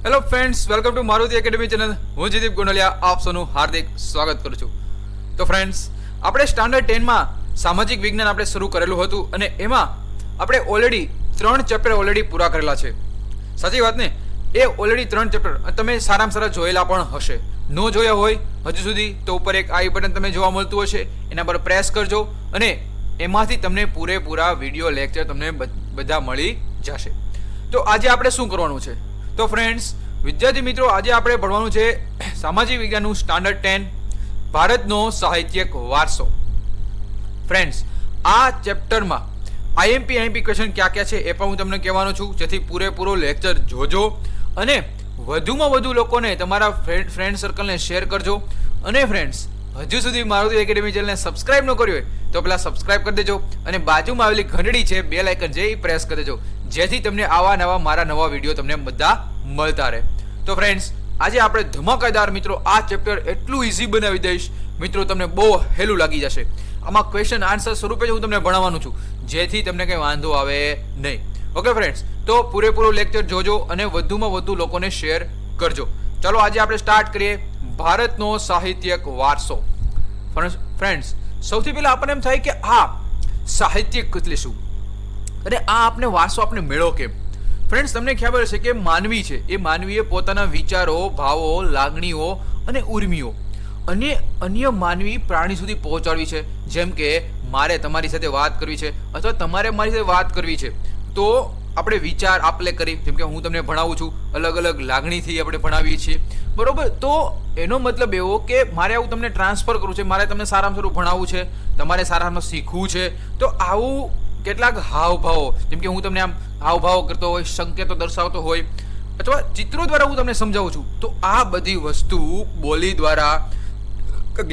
Hello friends, welcome to Maruti academy channel. હું જયદીપ ગોંડલિયા આપ સૌનું હાર્દિક સ્વાગત કરું છું. તો ફ્રેન્ડ્સ, આપણે સ્ટાન્ડર્ડ 10માં સામાજિક વિજ્ઞાન આપણે શરૂ કરેલું હતું અને એમાં આપણે ઓલરેડી 3 ચેપ્ટર ઓલરેડી પૂરા કરેલા છે. સાચી વાત ને? એ ઓલરેડી 3 ચેપ્ટર તમે સારામાં સારા જોયેલા પણ હશે. ન જોયા હોય હજુ સુધી તો ઉપર એક આઈ બટન તમે જોવા મળતું હશે, એના પર પ્રેસ કરજો અને એમાંથી તમને પૂરેપૂરા વિડીયો લેક્ચર તમને બધા મળી જશે. તો આજે આપણે શું કરવાનું છે? તો ફ્રેન્ડ્સ, વિદ્યાર્થી મિત્રો, આજે આપણે ભણવાનું છે સામાજિક વિજ્ઞાનનું સ્ટાન્ડર્ડ 10 ભારતનો સાહિત્યિક વારસો. ફ્રેન્ડ્સ, આ ચેપ્ટરમાં આઈએમપી ક્વેશ્ચન ક્યાં ક્યાં છે એ પણ હું તમને કહેવાનો છું, જેથી પૂરેપૂરો લેક્ચર જોજો અને વધુમાં વધુ લોકોને તમારા ફ્રેન્ડ સર્કલને શેર કરજો. અને ફ્રેન્ડ્સ, હજુ સુધી મારુતિ એકેડમી ચેનલને સબસ્ક્રાઇબ ન કર્યું હોય તો પહેલાં સબસ્ક્રાઇબ કરી દેજો અને બાજુમાં આવેલી ઘંટડી છે બેલ આઇકન છે એ પ્રેસ કરી દેજો, જેથી તમને આવા નવા મારા નવા વિડીયો તમને બધા મળતા રહે. તો ફ્રેન્ડ્સ, આજે આપણે ધમાકેદાર મિત્રો આ ચેપ્ટર એટલું ઇઝી બનાવી દઈશ મિત્રો, તમને બહુ હેલું લાગી જશે. આમાં ક્વેશ્ચન આન્સર સ્વરૂપે જ હું તમને ભણાવવાનું છું, જેથી તમને કંઈ વાંધો આવે નહીં. ઓકે ફ્રેન્ડ્સ, તો પૂરેપૂરો લેક્ચર જોજો અને વધુમાં વધુ લોકોને શેર કરજો. ચાલો આજે આપણે સ્ટાર્ટ કરીએ ભારતનો સાહિત્યિક વારસો. ફ્રેન્ડ્સ, સૌથી પહેલા આપણને એમ થાય કે આ સાહિત્યિક એટલે શું અને આ આપણે વારસો આપણે મેળો કેમ? ફ્રેન્ડ્સ, તમને ખબર હશે કે માનવી છે એ માનવીએ પોતાના વિચારો, ભાવો, લાગણીઓ અને ઉર્મિઓ અન્ય માનવી પ્રાણી સુધી પહોંચાડવી છે. જેમ કે મારે તમારી સાથે વાત કરવી છે અથવા તમારે મારી સાથે વાત કરવી છે, તો આપણે વિચાર આપલે કરી, જેમ કે હું તમને ભણાવું છું, અલગ અલગ લાગણીથી આપણે ભણાવીએ છીએ, બરોબર? તો એનો મતલબ એવો કે મારે આવું તમને ટ્રાન્સફર કરવું છે, મારે તમને સારામાં સારું ભણાવવું છે, તમારે સારામાં શીખવું છે. તો આવું કેટલાક હાવભાવો, જેમ કે હું તમને આમ હાવભાવો કરતો હોય, સંકેતો દર્શાવતો હોય અથવા ચિત્રો દ્વારા હું તમને સમજાવું છું, તો આ બધી વસ્તુ બોલી દ્વારા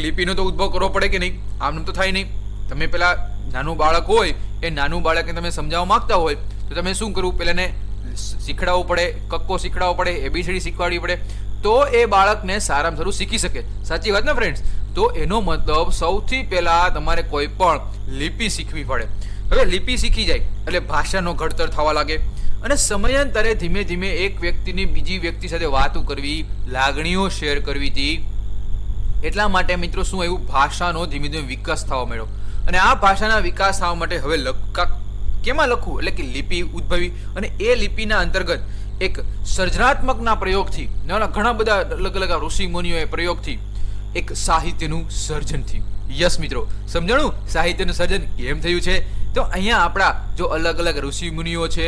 લિપિનો તો ઉદ્ભવ કરવો પડે કે નહીં? આમ તો થાય નહીં. તમે પેલા નાનું બાળક હોય, એ નાનું બાળકને તમે સમજાવવા માંગતા હોય તો તમે શું કરવું? પહેલાં એને શીખડાવવું પડે, કક્કો શીખડાવવો પડે, એબીસીડી શીખવાડવી પડે, તો એ બાળકને સારામાં સારું શીખી શકે. સાચી વાત ને ફ્રેન્ડ્સ? તો એનો મતલબ સૌથી પહેલાં તમારે કોઈ પણ લિપિ શીખવી પડે. હવે લિપિ શીખી જાય એટલે ભાષાનો ઘડતર થવા લાગે અને સમયાંતરે ધીમે ધીમે એક વ્યક્તિની બીજી વ્યક્તિ સાથે વાતો કરવી, લાગણીઓ શેર કરવી હતી. એટલા માટે મિત્રો શું એવું, ભાષાનો ધીમે ધીમે વિકાસ થવા માંડ્યો. અને આ ભાષાના વિકાસ થવા માટે હવે કેમાં લખવું એટલે કે લિપિ ઉદ્ભવી અને એ લિપિના અંતર્ગત એક સર્જનાત્મકના પ્રયોગથી, ઘણા બધા અલગ અલગ ઋષિ મુનિઓએ પ્રયોગથી એક સાહિત્યનું સર્જન થયું. યસ મિત્રો, સમજાણું સાહિત્યનું સર્જન કેમ થયું છે? તો અહીંયા આપણા જો અલગ અલગ ઋષિ મુનિઓ છે,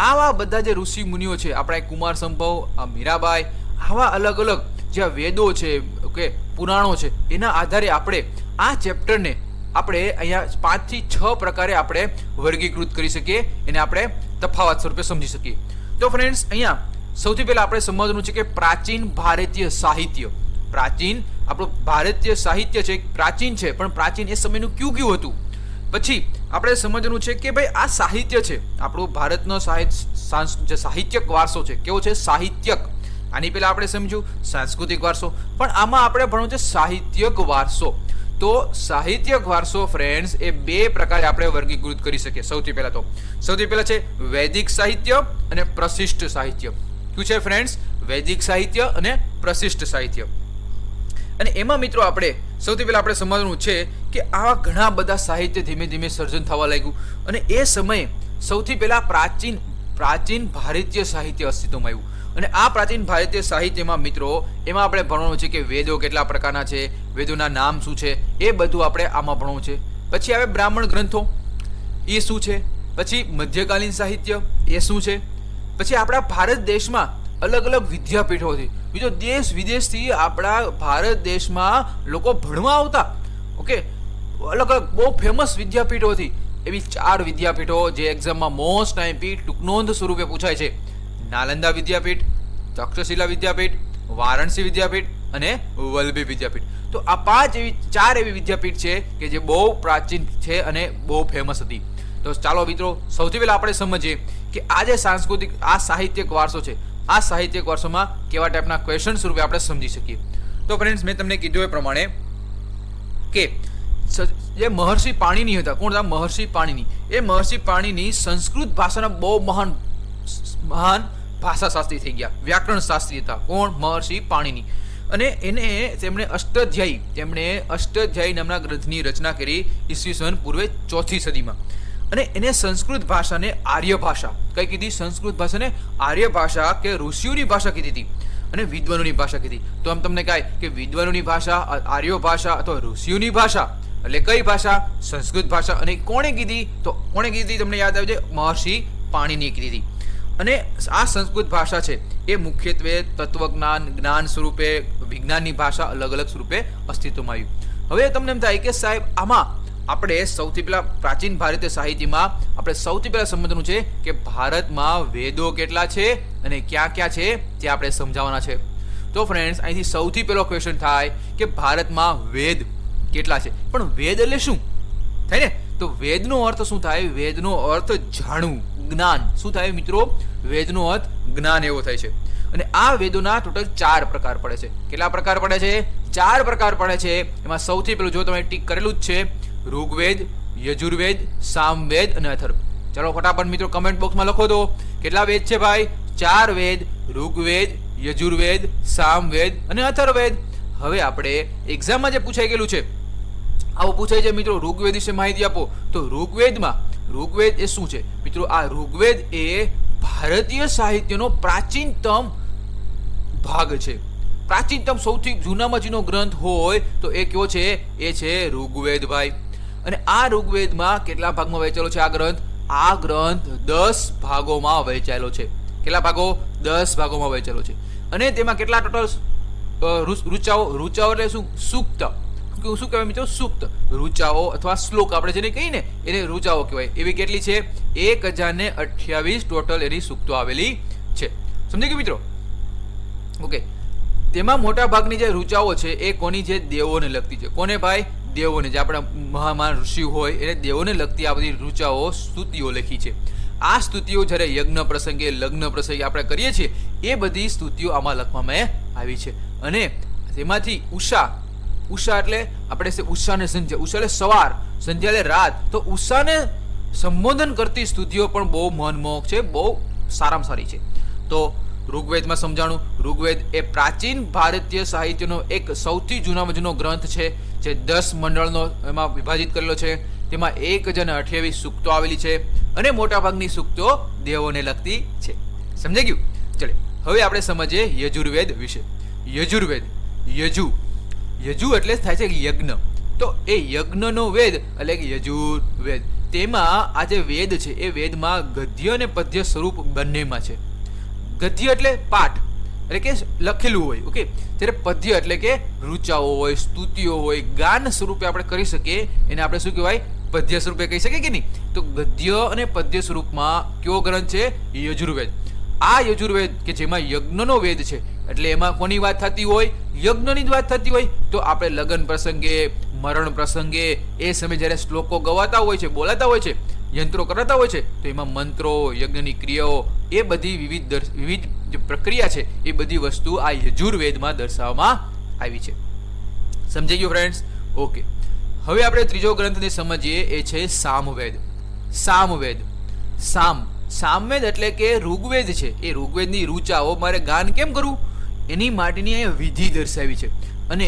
આવા બધા જે ઋષિ મુનિઓ છે, આપણા કુમાર સંભવ, મીરાબાઈ, આવા અલગ અલગ જે વેદો છે, ઓકે, પુરાણો છે, એના આધારે આપણે આ ચેપ્ટરને આપણે અહીંયા 5 થી 6 પ્રકારે આપણે વર્ગીકૃત કરી શકીએ, એને આપણે તફાવત સ્વરૂપે સમજી શકીએ. તો ફ્રેન્ડ્સ, અહીંયા સૌથી પહેલા આપણે સમજવાનું છે કે પ્રાચીન ભારતીય સાહિત્ય. પ્રાચીન આપણું ભારતીય સાહિત્ય છે, પ્રાચીન છે, પણ પ્રાચીન એ સમયનું કયું હતું. પછી આપણે સમજવાનું છે કે ભાઈ આ સાહિત્ય છે, આપણું ભારતનો સાહિત્યિક વારસો છે. કેવો છે? સાહિત્યિક. આની પહેલા આપણે સમજ્યું સાંસ્કૃતિક વારસો, પણ આમાં આપણે ભણવું છે સાહિત્યિક વારસો. તો સાહિત્યિક વારસો ફ્રેન્ડ્સ એ 2 પ્રકારે આપણે વર્ગીકૃત કરી શકીએ. સૌથી પહેલા છે વૈદિક સાહિત્ય અને પ્રશિષ્ટ સાહિત્ય. શું છે ફ્રેન્ડ્સ? વૈદિક સાહિત્ય અને પ્રશિષ્ટ સાહિત્ય. અને એમાં મિત્રો આપણે સૌથી પહેલા આપણે સમજવાનું છે કે આવા ઘણા બધા સાહિત્ય ધીમે ધીમે સર્જન થવા લાગ્યું અને એ સમયે સૌથી પહેલા પ્રાચીન ભારતીય સાહિત્ય અસ્તિત્વમાં આવ્યું. અને આ પ્રાચીન ભારતીય સાહિત્યમાં મિત્રો એમાં આપણે ભણવાનું છે કે વેદો કેટલા પ્રકારના છે, વેદોના નામ શું છે, એ બધું આપણે આમાં ભણવું છે. પછી આવે બ્રાહ્મણ ગ્રંથો, એ શું છે? પછી મધ્યકાલીન સાહિત્ય, એ શું છે? પછી આપણા ભારત દેશમાં અલગ અલગ વિદ્યાપીઠોથી, બીજો દેશ વિદેશથી આપણા ભારત દેશમાં લોકો ભણવા આવતા. ઓકે, અલગ અલગ બહુ ફેમસ વિદ્યાપીઠોથી, એવી 4 વિદ્યાપીઠો જે એક્ઝામમાં મોસ્ટ આઈએમપી ટૂંકનોંધ સ્વરૂપે પૂછાય છે: નાલંદા વિદ્યાપીઠ, તક્ષશિલા વિદ્યાપીઠ, વારાણસી વિદ્યાપીઠ અને વલ્લભી વિદ્યાપીઠ. તો આ 4 એવી વિદ્યાપીઠ છે કે જે બહુ પ્રાચીન છે અને બહુ ફેમસ હતી. તો ચાલો મિત્રો, સૌથી પહેલા આપણે સમજીએ કે આ જે આ સાહિત્યિક વારસો છે, આ સાહિત્યિક વારસોમાં કેવા ટાઈપના ક્વેશ્ચન સ્વરૂપે આપણે સમજી શકીએ. તો ફ્રેન્ડ્સ, મેં તમને કીધું એ પ્રમાણે કે જે મહર્ષિ પાણિની હતા, કોણ હતા? મહર્ષિ પાણિની. એ મહર્ષિ પાણિની સંસ્કૃત ભાષાના બહુ મહાન ભાષાશાસ્ત્રી થઈ ગયા, વ્યાકરણ શાસ્ત્રી હતા. કોણ? મહર્ષિ પાણિની. અને તેમણે અષ્ટાધ્યાયી નામના ગ્રંથની રચના કરી ઈસવીસન પૂર્વે 4th સદીમાં. અને એને સંસ્કૃત ભાષાને આર્ય ભાષા કઈ કીધી? સંસ્કૃત ભાષાને આર્ય ભાષા કે ઋષિઓની ભાષા કીધી હતી, અને વિદ્વાનોની ભાષા કીધી. તો આમ તમને કહે કે વિદ્વાનોની ભાષા, આર્ય ભાષા અથવા ઋષિઓની ભાષા એટલે કઈ ભાષા? સંસ્કૃત ભાષા. અને કોણે કીધી? તો કોણે કીધી તમને યાદ આવે છે? મહર્ષિ પાણિનીએ કીધી હતી. અને આ સંસ્કૃત ભાષા છે એ મુખ્યત્વે તત્વજ્ઞાન, જ્ઞાન સ્વરૂપે, વિજ્ઞાનની ભાષા અલગ અલગ સ્વરૂપે અસ્તિત્વમાં આવ્યું. હવે તમને એમ થાય કે સાહેબ આમાં આપણે સૌથી પહેલા પ્રાચીન ભારતીય સાહિત્યમાં આપણે સૌથી પહેલા સમજવાનું છે કે ભારતમાં વેદો કેટલા છે અને ક્યાં ક્યાં છે તે આપણે સમજાવવાના છે. તો ફ્રેન્ડ્સ, અહીંથી સૌથી પહેલો ક્વેશ્ચન થાય કે ભારતમાં વેદ કેટલા છે. પણ વેદ એટલે શું થાય ને? તો વેદનો અર્થ શું થાય? વેદનો અર્થ જાણવું, જ્ઞાન. શું થાય મિત્રો? વેદનો અર્થ જ્ઞાન એવો થાય છે. અને આ વેદોના ટોટલ 4 પ્રકાર પડે છે. કેટલા પ્રકાર પડે છે? 4 પ્રકાર પડે છે. એમાં સૌથી પહેલું જો તમે ટીક કરેલું જ છે, ઋગ્વેદ, યજુર્વેદ, સામવેદ અને અથર્વ. ચાલો ફટાફટ મિત્રો કમેન્ટ બોક્સમાં લખો તો કેટલા વેદ છે ભાઈ? 4 વેદ, ઋગ્વેદ, યજુર્વેદ, સામવેદ અને અથર્વવેદ. હવે આપણે એક્ઝામમાં જે પૂછાઈ ગયેલું છે આવું પૂછાય છે મિત્રો, ઋગ્વેદ વિશે માહિતી આપો. તો ઋગ્વેદ એ શું છે મિત્રો? આ ઋગ્વેદ એ ભારતીય સાહિત્યનો પ્રાચીનતમ ભાગ છે. પ્રાચીનતમ સૌથી જૂનામાં જૂનો ગ્રંથ હોય તો એ કયો છે? એ છે ઋગ્વેદ ભાઈ. અને આ ઋગ્વેદમાં કેટલા ભાગમાં વહેંચેલો છે આ ગ્રંથ? આ ગ્રંથ 10 ભાગોમાં વહેંચાયેલો છે. કેટલા ભાગો? 10 ભાગોમાં વહેંચેલો છે. અને તેમાં કેટલા ટોટલ ઋચાઓ એટલે શું? સૂક્ત. શું કહેવાય મિત્રો? સૂક્ત. ઋચાઓ અથવા શ્લોક આપણે જેને કહીએ ને એને ઋચાઓ કહેવાય. એવી કેટલી છે? 1028 ટોટલ એની સૂક્તો આવેલી છે. સમજી ગયું મિત્રો? ઓકે. તેમાં મોટા ભાગની જે ઋચાઓ છે એ કોની છે? દેવોને લગતી છે. કોને ભાઈ? દેવોને. જે આપણા મહાન ઋષિ હોય એને દેવોને લગતી આ બધી ઋચાઓ, સ્તુતિઓ લખી છે. આ સ્તુતિઓ જ્યારે યજ્ઞ પ્રસંગે, લગ્ન પ્રસંગે આપણે કરીએ છીએ એ બધી સ્તુતિઓ આમાં લખવામાં આવી છે. અને તેમાંથી ઉષા એટલે આપણે ઉષાને સંધ્યા, ઉષા એટલે સવાર, સંધ્યા એટલે રાત. તો ઉષાને સંબોધન કરતી સ્તુતિઓ પણ બહુ મનમોહક છે, બહુ સારામાં સારી છે. તો ઋગ્વેદમાં સમજાણું, ઋગ્વેદ એ પ્રાચીન ભારતીય સાહિત્યનો એક સૌથી જૂનામાં જૂનો ગ્રંથ છે જે 10 મંડળનો એમાં વિભાજિત કરેલો છે. તેમાં 1028 સૂક્તો આવેલી છે અને મોટાભાગની સૂક્તો દેવોને લગતી છે. સમજાઈ ગયું? ચલે હવે આપણે સમજીએ યજુર્વેદ વિશે. યજુર્વેદ, યજુ એટલે થાય છે યજ્ઞ. તો એ યજ્ઞનો વેદ એટલે કે યજુર્વેદ. તેમાં આ જે વેદ છે એ વેદમાં ગદ્ય અને પદ્ય સ્વરૂપ બંનેમાં છે. ગદ્ય એટલે પાઠ એટલે કે લખેલું હોય, ઓકે. જ્યારે પદ્ય એટલે કે ઋચાઓ હોય, સ્તુતિઓ હોય, ગાન સ્વરૂપે આપણે કરી શકીએ એને આપણે શું કહેવાય? પદ્ય સ્વરૂપે કહી શકીએ કે નહીં? તો ગદ્ય અને પદ્ય સ્વરૂપમાં કયો ગ્રંથ છે? યજુર્વેદ. આ યજુર્વેદ કે જેમાં યજ્ઞનો વેદ છે એટલે એમાં કોની વાત થતી હોય? યજ્ઞની જ વાત થતી હોય. તો આપણે લગ્ન પ્રસંગે, મરણ પ્રસંગે એ સમયે જ્યારે શ્લોકો ગવાતા હોય છે, બોલાતા હોય છે, યંત્રો કરાતા હોય છે તો એમાં મંત્રો, યજ્ઞની ક્રિયાઓ એ બધી વિવિધ જે પ્રક્રિયા છે એ બધી વસ્તુ આ યજુર્વેદમાં દર્શાવવામાં આવી છે. સમજાઈ ગયું ફ્રેન્ડ્સ? ઓકે. હવે આપણે ત્રીજો ગ્રંથને સમજીએ, એ છે સામવેદ. સામવેદ એટલે કે ઋગ્વેદ છે. એ ઋગ્વેદની ઋચાઓ મારે ગાન કેમ કરવું એની માટેની અહીંયા વિધિ દર્શાવી છે. અને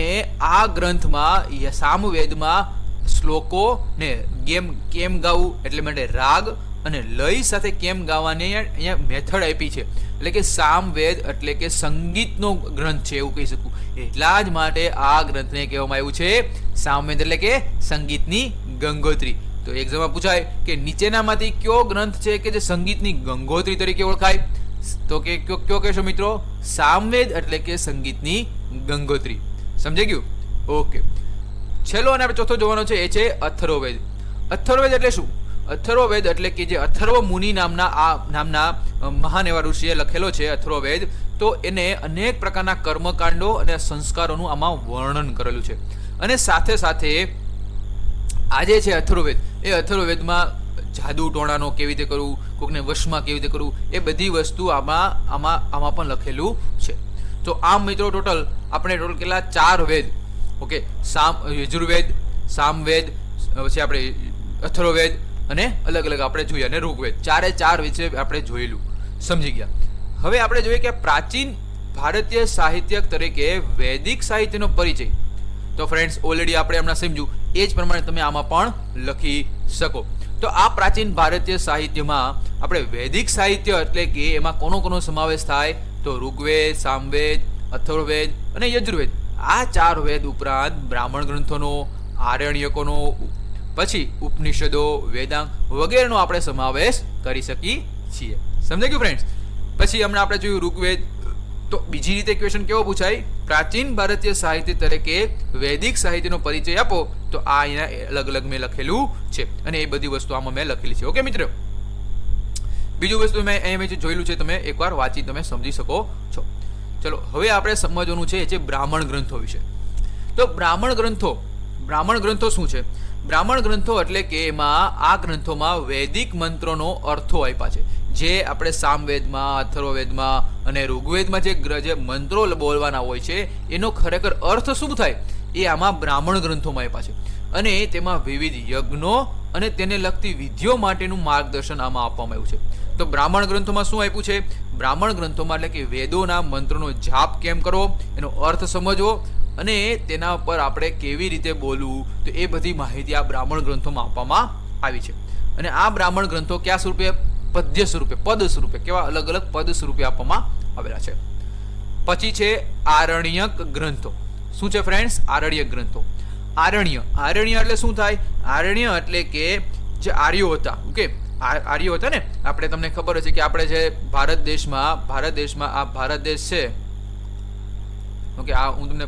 આ ગ્રંથમાં સામવેદમાં શ્લોકો ને કેમ ગાવું એટલે માટે રાગ અને લય સાથે કેમ ગાવાની અહીંયા મેથડ આપી છે. એટલે કે સામવેદ એટલે કે સંગીતનો ગ્રંથ છે એવું કહી શકું. એટલા જ માટે આ ગ્રંથને કહેવામાં આવ્યું છે સામવેદ એટલે કે સંગીતની ગંગોત્રી. તો એક્ઝામમાં પૂછાય કે નીચેનામાંથી કયો ગ્રંથ છે કે જે સંગીતની ગંગોત્રી તરીકે ઓળખાય? તો કે કયો કહેશો મિત્રો? સામવેદ એટલે કે સંગીતની ગંગોત્રી. સમજાઈ ગયું? ઓકે. છેલ્લો અને આપણે ચોથો જોવાનો છે એ છે અથર્વવેદ. અથર્વવેદ એટલે શું? અથર્વવેદ એટલે કે જે અથર્વ મુનિ નામના મહાન એવા ઋષિએ લખેલો છે અથર્વવેદ. તો એને અનેક પ્રકારના કર્મકાંડો અને સંસ્કારોનું આમાં વર્ણન કરેલું છે. અને સાથે સાથે આજે છે અથર્વવેદ, એ અથર્વવેદમાં જાદુ ટોણાનો કેવી રીતે કરવું, કોઈકને વશમાં કેવી રીતે કરવું, એ બધી વસ્તુ આમાં પણ લખેલું છે. તો આમ મિત્રો ટોટલ કેટલા? 4 વેદ, ઓકે. યજુર્વેદ, સામવેદ, પછી આપણે અથર્વવેદ અને અલગ અલગ આપણે જોઈએ અને ઋગ્વેદ. 4 વિશે આપણે જોયેલું, સમજી ગયા. હવે આપણે જોઈએ કે પ્રાચીન ભારતીય સાહિત્ય તરીકે વૈદિક સાહિત્યનો પરિચય. તો ફ્રેન્ડ્સ ઓલરેડી આપણે હમણાં સમજ્યું એ જ પ્રમાણે તમે આમાં પણ લખી શકો. તો આ પ્રાચીન ભારતીય સાહિત્યમાં આપણે વૈદિક સાહિત્ય એટલે કે એમાં કોનો સમાવેશ થાય? તો ઋગ્વેદ, સામવેદ, અથર્વવેદ અને યજુર્વેદ. આ 4 વેદ ઉપરાંત બ્રાહ્મણ ગ્રંથોનો, આરણ્યકોનો, પછી ઉપનિષદો, વેદાંગ વગેરેનો આપણે સમાવેશ કરી શકીએ છીએ. સમજાઈ ગયું ફ્રેન્ડ્સ? પછી હમણાં આપણે જોયું ઋગ્વેદ. તો બીજી રીતે ક્વેશ્ચન કેવો પૂછાય? પ્રાચીન ભારતીય સાહિત્ય તરીકે વૈદિક સાહિત્યનો પરિચય આપો. તો આ અહીંયા અલગ અલગ મેં લખેલું છે અને એ બધી વસ્તુ આમાં મેં લખેલી છે. ઓકે મિત્રો, બીજું વસ્તુ મેં અહીંયા જોયેલું છે, તમે એકવાર વાંચી તમે સમજી શકો છો. ચલો હવે આપણે સમજવાનું છે બ્રાહ્મણ ગ્રંથો વિશે. તો બ્રાહ્મણ ગ્રંથો શું છે? બ્રાહ્મણ ગ્રંથો એટલે કે એમાં આ ગ્રંથોમાં વૈદિક મંત્રોનો અર્થો આપ્યા છે. જે આપણે સામવેદમાં, અથર્વવેદમાં અને ઋગ્વેદમાં જે મંત્રો બોલવાના હોય છે એનો ખરેખર અર્થ શું થાય એ આમાં બ્રાહ્મણ ગ્રંથોમાં આપ્યા છે. અને તેમાં વિવિધ યજ્ઞો અને તેને લગતી વિધિઓ માટેનું માર્ગદર્શન આમાં આપવામાં આવ્યું છે. તો બ્રાહ્મણ ગ્રંથોમાં શું આપ્યું છે? બ્રાહ્મણ ગ્રંથોમાં એટલે કે વેદોના મંત્રોનો જાપ કેમ કરવો, એનો અર્થ સમજવો અને તેના પર આપણે કેવી રીતે બોલવું, તો એ બધી માહિતી આ બ્રાહ્મણ ગ્રંથોમાં આપવામાં આવી છે. અને આ બ્રાહ્મણ ગ્રંથો કયા સ્વરૂપે? પદ્ય સ્વરૂપે, પદ સ્વરૂપે, કેવા અલગ અલગ પદ સ્વરૂપે આપવામાં આવેલા છે. પછી છે આરણ્યક ગ્રંથો. શું છે ફ્રેન્ડ્સ? આરણ્યક ગ્રંથો. આરણ્ય એટલે શું થાય? આરણ્ય એટલે કે જે આર્યો હતા. ઓકે, આર્યો હતા ને, આપણે તમને ખબર હશે કે આપણે જે ભારત દેશમાં આ ભારત દેશ છે. ઓકે, આ હું તમને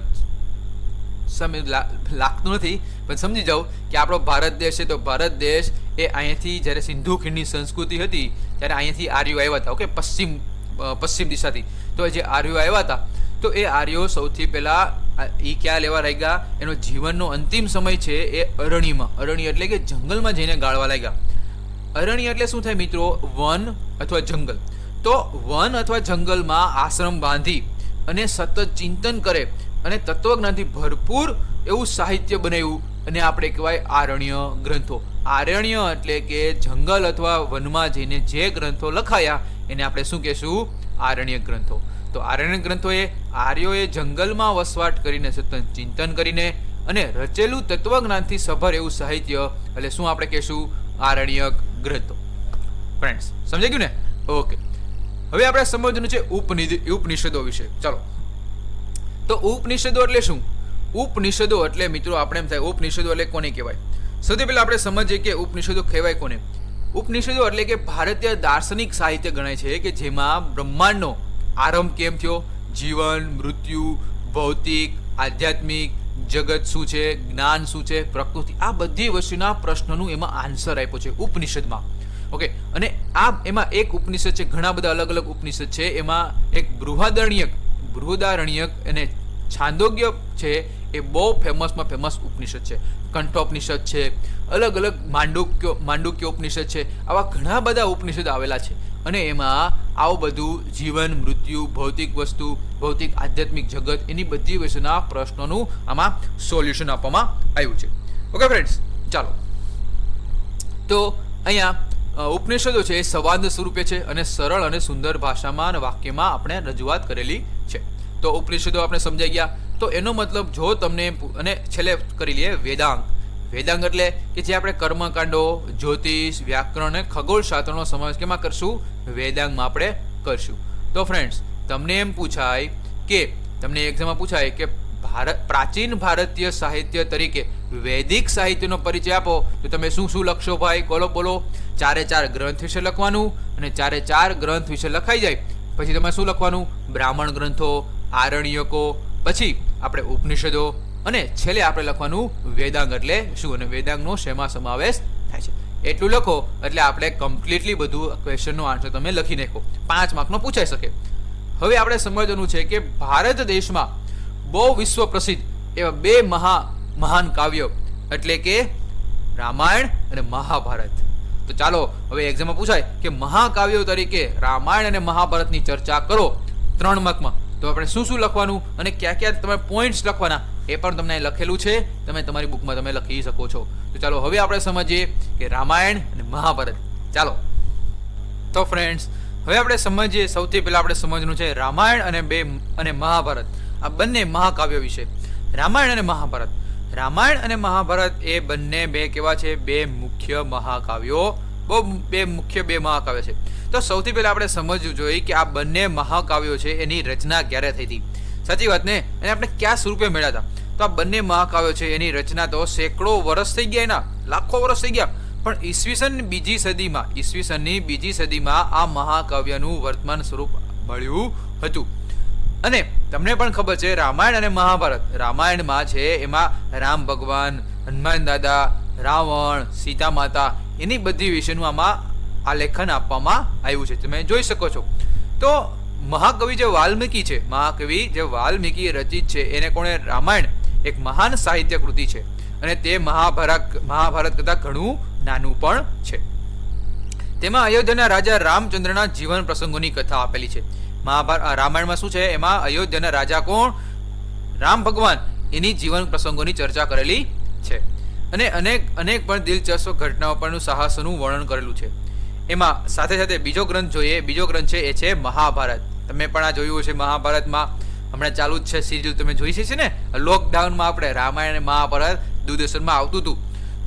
લાગતું નથી પણ સમજી જાઓ કે આપણો ભારત દેશ છે. તો ભારત દેશ એ અહીંયાથી જ્યારે સિંધુ ખીણની સંસ્કૃતિ હતી ત્યારે અહીંયાથી આર્યો આવ્યા હતા. ઓકે, પશ્ચિમ દિશાથી. તો જે આર્યો આવ્યા હતા તો એ આર્યો સૌથી પહેલા એ ક્યાં લેવા લાગ્યા? એનો જીવનનો અંતિમ સમય છે એ અરણ્યમાં. અરણ્ય એટલે કે જંગલમાં જઈને ગાળવા લાગ્યા. અરણ્ય એટલે શું થાય મિત્રો? વન અથવા જંગલ. તો વન અથવા જંગલમાં આશ્રમ બાંધી અને સતત ચિંતન કરે અને તત્વજ્ઞાનથી ભરપૂર એવું સાહિત્ય બનાવ્યું અને આપણે કહેવાય આરણ્ય ગ્રંથો. આરણ્ય એટલે કે જંગલ અથવા વનમાં જઈને જે ગ્રંથો લખાયા એને આપણે શું કહેશું? આરણ્ય ગ્રંથો. તો આરણ્ય ગ્રંથો એ આર્યોએ જંગલમાં વસવાટ કરીને સતત ચિંતન કરીને અને રચેલું તત્વજ્ઞાનથી સભર એવું સાહિત્ય એટલે શું આપણે કહેશું? આરણ્યક ગ્રંથો. ફ્રેન્ડ્સ સમજાઈ ગયું ને? ઓકે, હવે આપણે સમજવાનું છે ઉપનિષદો વિશે. ચાલો, તો ઉપનિષદો એટલે શું? ઉપનિષદો એટલે મિત્રો આપણે એમ થાય ઉપનિષદો એટલે કોને કહેવાય? સૌથી પહેલા આપણે સમજીએ કે ઉપનિષદો કહેવાય કોને. ઉપનિષદો એટલે કે ભારતીય દાર્શનિક સાહિત્ય ગણાય છે કે જેમાં બ્રહ્માંડનો આરંભ કેમ થયો, જીવન, મૃત્યુ, ભૌતિક, આધ્યાત્મિક જગત શું છે, જ્ઞાન શું છે, પ્રકૃતિ, આ બધી વસ્તુના પ્રશ્નોનું એમાં આન્સર આપ્યો છે ઉપનિષદમાં. ઓકે, અને આ એમાં એક ઉપનિષદ છે, ઘણા બધા અલગ અલગ ઉપનિષદ છે. એમાં એક બૃહદારણ્યક અને છાંદોગ્ય છે એ બહુ ફેમસ ઉપનિષદ છે. કંઠોપનિષદ છે, અલગ અલગ માંડુક્ય ઉપનિષદ છે. આવા ઘણા બધા ઉપનિષદ આવેલા છે અને એમાં આવું બધું જીવન, મૃત્યુ, ભૌતિક વસ્તુ, ભૌતિક આધ્યાત્મિક જગત એની બધી વસ્તુના પ્રશ્નોનું આમાં સોલ્યુશન આપવામાં આવ્યું છે. ઓકે ફ્રેન્ડ્સ, ચાલો, તો અહીંયા ઉપનિષદો છે એ સંવાદ સ્વરૂપે છે અને સરળ અને સુંદર ભાષામાં અને વાક્યમાં આપણે રજૂઆત કરેલી છે. તો ઉપનિષદો આપણે સમજાઈ ગયા. તો એનો મતલબ જો તમને અને છેલ્લે કરી લઈએ વેદાંગ. વેદાંગ એટલે કે જે આપણે કર્મકાંડો, જ્યોતિષ, વ્યાકરણ અને ખગોળશાસ્ત્રનો સમાવેશ કેમાં કરશું? વેદાંગમાં આપણે કરશું. તો ફ્રેન્ડ્સ તમને એમ પૂછાય કે તમને એક્ઝામમાં પૂછાય કે પ્રાચીન ભારતીય સાહિત્ય તરીકે વૈદિક સાહિત્યનો પરિચય આપો તો તમે શું લખશો ભાઈ? બોલો. 4 ગ્રંથ વિશે લખવાનું અને 4 ગ્રંથ વિશે લખાઈ જાય પછી તમે શું લખવાનું? બ્રાહ્મણ ગ્રંથો, આરણ્યકો, પછી આપણે ઉપનિષદો અને છેલ્લે આપણે લખવાનું વેદાંગ એટલે શું અને વેદાંગનો શેમાં સમાવેશ થાય છે એટલું લખો એટલે આપણે કમ્પ્લીટલી બધું ક્વેશ્ચનનો આન્સર તમે લખી નાખો. 5 માર્કનો પૂછાઈ શકે. હવે આપણે સમજવાનું છે કે ભારત દેશમાં બહુ વિશ્વ પ્રસિદ્ધ એવા 2 મહાન કાવ્યો એટલે કે રામાયણ અને મહાભારત. તો ચાલો હવે એક્ઝામમાં પૂછાય કે મહાકાવ્યો તરીકે રામાયણ અને મહાભારતની ચર્ચા કરો 3 માર્કમાં, તો આપણે શું લખવાનું અને ક્યાં તમે પોઈન્ટ્સ લખવાના એ પણ તમને લખેલું છે. તમે તમારી બુકમાં તમે લખી શકો છો. તો ચાલો હવે આપણે સમજીએ કે રામાયણ અને મહાભારત. ચાલો, તો ફ્રેન્ડ્સ હવે આપણે સમજીએ, સૌથી પહેલા આપણે સમજવાનું છે રામાયણ અને મહાભારત, આ બંને મહાકાવ્યો વિશે. રામાયણ અને મહાભારત, રામાયણ અને મહાભારત એ બંને કેવા છે? બે મુખ્ય મહાકાવ્યો છે. તો સૌથી પહેલા આપણે સમજવું જોઈએ કે આ બંને મહાકાવ્યો છે એની રચના ક્યારે થઈ હતી. સાચી વાત ને? અને આપણે કયા સ્વરૂપે મળ્યા હતા? તો આ બંને મહાકાવ્યો છે એની રચના તો સેંકડો વર્ષ થઈ ગયા, એના લાખો વર્ષ થઈ ગયા, પણ ઈસવીસનની બીજી સદીમાં આ મહાકાવ્યનું વર્તમાન સ્વરૂપ મળ્યું હતું. અને તમને પણ ખબર છે રામાયણ અને મહાભારત, રામાયણમાં છે એમાં રામ ભગવાન, હનુમાન દાદા, રાવણ, સીતા માતા, એની બધી વિશેનું આમાં આલેખન આપવામાં આવ્યું છે, તમે જોઈ શકો છો. તો મહાકવિ જે વાલ્મીકી રચિત છે એને કોણે? રામાયણ એક મહાન સાહિત્ય કૃતિ છે અને તે મહાભારત કરતા ઘણું નાનું પણ છે. તેમાં અયોધ્યાના રાજા રામચંદ્રના જીવન પ્રસંગોની કથા આપેલી છે. રામાયણમાં શું છે? એમાં અયોધ્યાના રાજા કોણ? રામ ભગવાન, એની જીવન પ્રસંગોની ચર્ચા કરેલી છે અને અનેક પણ દિલચસ્પ ઘટનાઓ પરનું સાહસનું વર્ણન કરેલું છે. એમાં સાથે બીજો ગ્રંથ છે એ છે મહાભારત. તમે પણ આ જોયું હશે, મહાભારતમાં હમણાં ચાલુ જ છે સિરિયલ, તમે જોઈ છે ને, લોકડાઉનમાં આપણે રામાયણ અને મહાભારત દૂરદર્શનમાં આવતું હતું.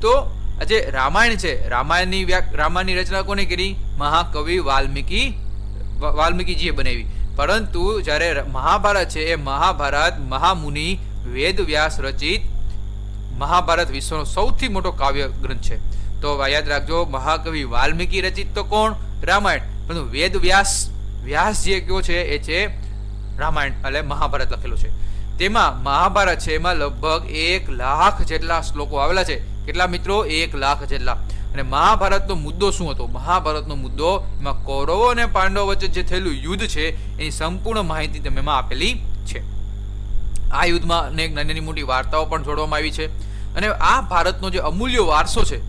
તો આજે રામાયણ છે, રામાયણની રચના કોને કરી? મહાકવિ વાલ્મીકીજીએ બનાવી. પરંતુ જ્યારે મહાભારત છે એ મહાભારત મહામુનિ વેદવ્યાસ રચિત મહાભારત વિશ્વનો સૌથી મોટો કાવ્ય ગ્રંથ છે. તો યાદ રાખજો, મહાકવિ વાલ્મીકી રચિત તો કોણ? રામાયણ. પરંતુ વ્યાસજીએ કયો છે એ છે રામાયણ, એટલે મહાભારત લખેલું છે. તેમાં મહાભારત છે એમાં લગભગ 1 લાખ જેટલા શ્લોકો આવેલા છે. કેટલા મિત્રો? 1 લાખ જેટલા. અને મહાભારતનો મુદ્દો શું હતો? મહાભારતનો મુદ્દો એમાં કૌરવો અને પાંડવો વચ્ચે જે થયેલું યુદ્ધ છે એની સંપૂર્ણ માહિતી તેમાં આપેલી છે. આ યુદ્ધમાં અનેક નાની મોટી વાર્તાઓ પણ જોડવામાં આવી છે. અને આ ભારતનો જે અમૂલ્ય વારસો છે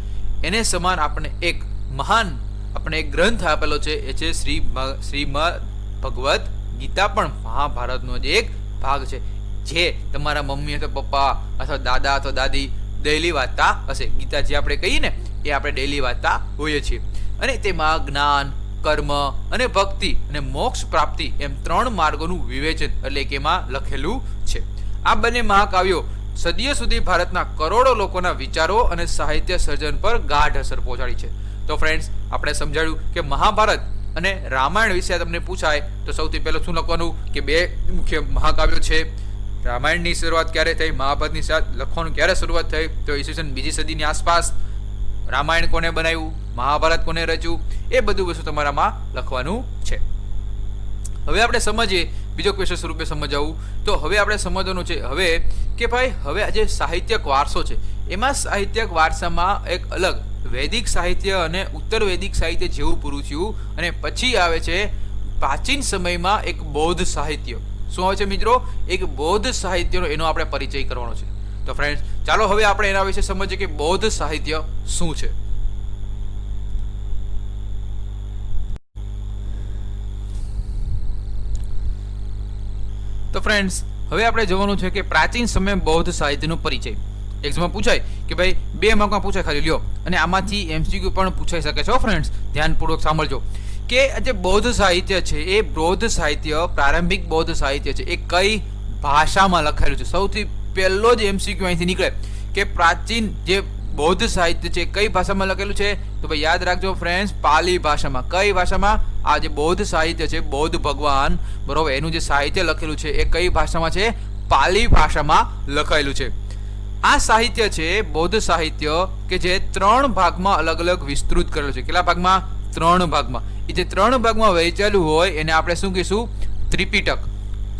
એને સમાન આપણે એક ગ્રંથ આપેલો છે, એ છે શ્રીમદ ભગવદ ગીતા, પણ મહાભારતનો જ એક ભાગ છે, જે તમારા મમ્મી અથવા પપ્પા અથવા દાદા અથવા દાદી ડેલી વાંચતા હશે. ગીતા જે આપણે કહીએ ને એ આપણે ડેલી વાંચતા હોઈએ છીએ. અને તેમાં જ્ઞાન, કર્મ અને ભક્તિ અને મોક્ષ પ્રાપ્તિ એમ 3 માર્ગોનું વિવેચન એટલે કે એમાં લખેલું છે. આ બંને મહાકાવ્યો સદીઓ સુધી ભારતના કરોડો લોકોના વિચારો અને સાહિત્ય સર્જન પર ગાઢ અસર પહોંચાડી છે. તો ફ્રેન્ડ્સ, આપણે સમજાવ્યું કે મહાભારત અને રામાયણ વિશે તમને પૂછાય તો સૌથી પહેલું શું લખવાનું કે 2 મુખ્ય મહાકાવ્યો છે. રામાયણની શરૂઆત ક્યારે થઈ? મહાભારતની લખવાનું ક્યારે શરૂઆત થઈ? તો ઈસવીસન બીજી સદીની આસપાસ. રામાયણ કોને બનાવ્યું? મહાભારત કોને રચ્યું? એ બધું વસ્તુ તમારામાં લખવાનું છે. હવે આપણે સમજીએ, બીજો ક્વેશ્ચન સ્વરૂપે સમજાવું તો હવે આપણે સમજવાનું છે કે ભાઈ હવે આ જે સાહિત્યક વારસો છે એમાં સાહિત્યક વારસામાં એક અલગ વૈદિક સાહિત્ય અને ઉત્તર વૈદિક સાહિત્ય જેવું પૂરું થયું, અને પછી આવે છે પ્રાચીન સમયમાં એક બૌદ્ધ સાહિત્ય. શું આવે છે મિત્રો? એક બૌદ્ધ સાહિત્યનો એનો આપણે પરિચય કરવાનો છે. તો ફ્રેન્ડ્સ, ચાલો હવે આપણે એના વિશે સમજીએ કે બૌદ્ધ સાહિત્ય શું છે. તો ફ્રેન્ડ્સ, હવે આપણે જોવાનું છે કે પ્રાચીન સમય બૌદ્ધ સાહિત્યનો પરિચય. એક્ઝામમાં પૂછાય કે ભાઈ 2 માર્કમાં પૂછાય, ખાલી લ્યો. અને આમાંથી MCQ પણ પૂછાઈ શકે છે. ફ્રેન્ડ્સ, ધ્યાનપૂર્વક સાંભળજો કે જે બૌદ્ધ સાહિત્ય છે એ બૌદ્ધ સાહિત્ય, પ્રારંભિક બૌદ્ધ સાહિત્ય છે એ કઈ ભાષામાં લખાયેલું છે. સૌથી પહેલો જ MCQ અહીંથી નીકળે કે પ્રાચીન જે બૌદ્ધ સાહિત્ય છે કઈ ભાષામાં લખેલું છે? તો ભાઈ યાદ રાખજો ફ્રેન્ડ્સ, પાલી ભાષામાં. કઈ ભાષામાં? આ જે બૌદ્ધ સાહિત્ય છે, બૌદ્ધ ભગવાન, બરોબર, એનું જે સાહિત્ય લખેલું છે એ કઈ ભાષામાં છે? પાલી ભાષામાં લખાયેલું છે. આ સાહિત્ય છે બૌદ્ધ સાહિત્ય કે જે 3 ભાગમાં અલગ અલગ વિસ્તૃત કરેલું છે. કેટલા ભાગમાં? 3 ભાગમાં. એ જે 3 ભાગમાં વહેંચાયેલું હોય એને આપણે શું કહીશું? ત્રિપિટક.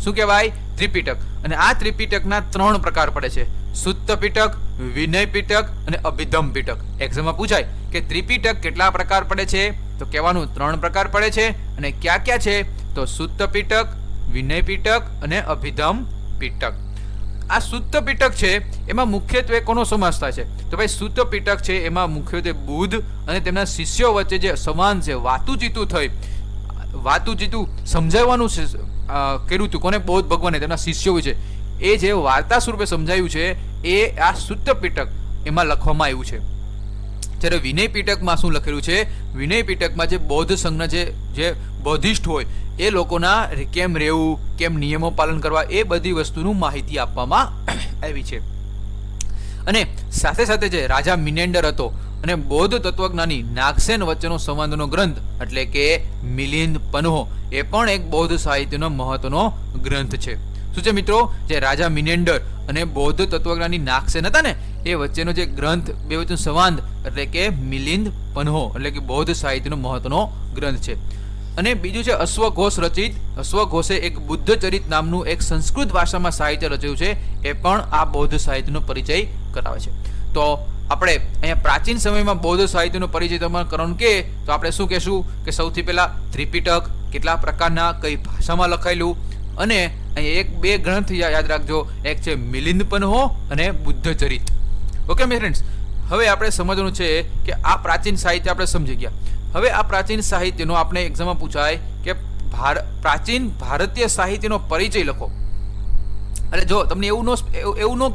શું કહેવાય? ત્રિપિટક. અને આ ત્રિપિટકના 3 પ્રકાર પડે છે: સુત્ત પિટક, વિનય પિટક અને અભિધમ પિટક. એક્ઝામમાં પૂછાય કે ત્રિપિટક કેટલા પ્રકાર પડે છે? તો કહેવાનું 3 પ્રકાર પડે છે. અને ક્યાં છે? તો સુત્ત પિટક, વિનય પિટક અને અભિધમ પિટક. આ સુત્ત પિટક છે એમાં મુખ્યત્વે કોનો સમાસ થાય છે? તો ભાઈ સુત્ત પિટક છે એમાં મુખ્યત્વે બુદ્ધ અને તેમના શિષ્યો વચ્ચે જે સંવાદ છે, વાતુચીતું સમજાવવાનું કર્યું હતું. કોને? બૌદ્ધ ભગવાને તેમના શિષ્યો વિશે એ જે વાર્તા સ્વરૂપે સમજાયું છે એ આ સુત્ત પિટક એમાં લખવામાં આવ્યું છે. જ્યારે વિનય પીટકમાં શું લખેલું છે? વિનય પીટકમાં જે બૌદ્ધ સંઘના જે બૌદ્ધિસ્ટ હોય એ લોકોના કેમ રહેવું, કેમ નિયમો પાલન કરવા, એ બધી વસ્તુનું માહિતી આપવામાં આવી છે. અને સાથે સાથે જે રાજા મિનેન્ડર હતો અને બૌદ્ધ તત્વજ્ઞાની નાગસેન વચ્ચેનો સંવાદનો ગ્રંથ એટલે કે મિલિંદ પન્હો એ પણ એક બૌદ્ધ સાહિત્યનો મહત્વનો ગ્રંથ છે. શું છે મિત્રો? જે રાજા મિનેન્ડર અને બૌદ્ધ તત્વજ્ઞાની નાગસેન હતા ને એ વચ્ચેનો જે ગ્રંથ, બે વચ્ચેનો સંવાદ એટલે કે મિલિંદ પન્હો એટલે કે બૌદ્ધ સાહિત્યનો મહત્વનો ગ્રંથ છે. અને બીજું છે અશ્વઘોષ રચિત. અશ્વઘોષે એક બુદ્ધ ચરિત નામનું એક સંસ્કૃત ભાષામાં સાહિત્ય રચ્યું છે. એ પણ આ બૌદ્ધ સાહિત્યનો પરિચય કરાવે છે. તો આપણે અહીંયા પ્રાચીન સમયમાં બૌદ્ધ સાહિત્યનો પરિચય તમારે કરવાનું કે તો આપણે શું કહેશું કે સૌથી પહેલા ત્રિપિટક કેટલા પ્રકારના, કઈ ભાષામાં લખાયેલું, અને અહીંયા એક બે ગ્રંથ યાદ રાખજો, એક છે મિલિંદ પન્હો અને Buddha Charit. Okay my friends, હવે આપણે સમજવાનું છે કે આ પ્રાચીન સાહિત્ય આપણે સમજી ગયા. હવે આ પ્રાચીન સાહિત્યનો આપણે એક્ઝામમાં પૂછાય કે પ્રાચીન ભારતીય સાહિત્યનો પરિચય લખો. એટલે જો તમને એવું ન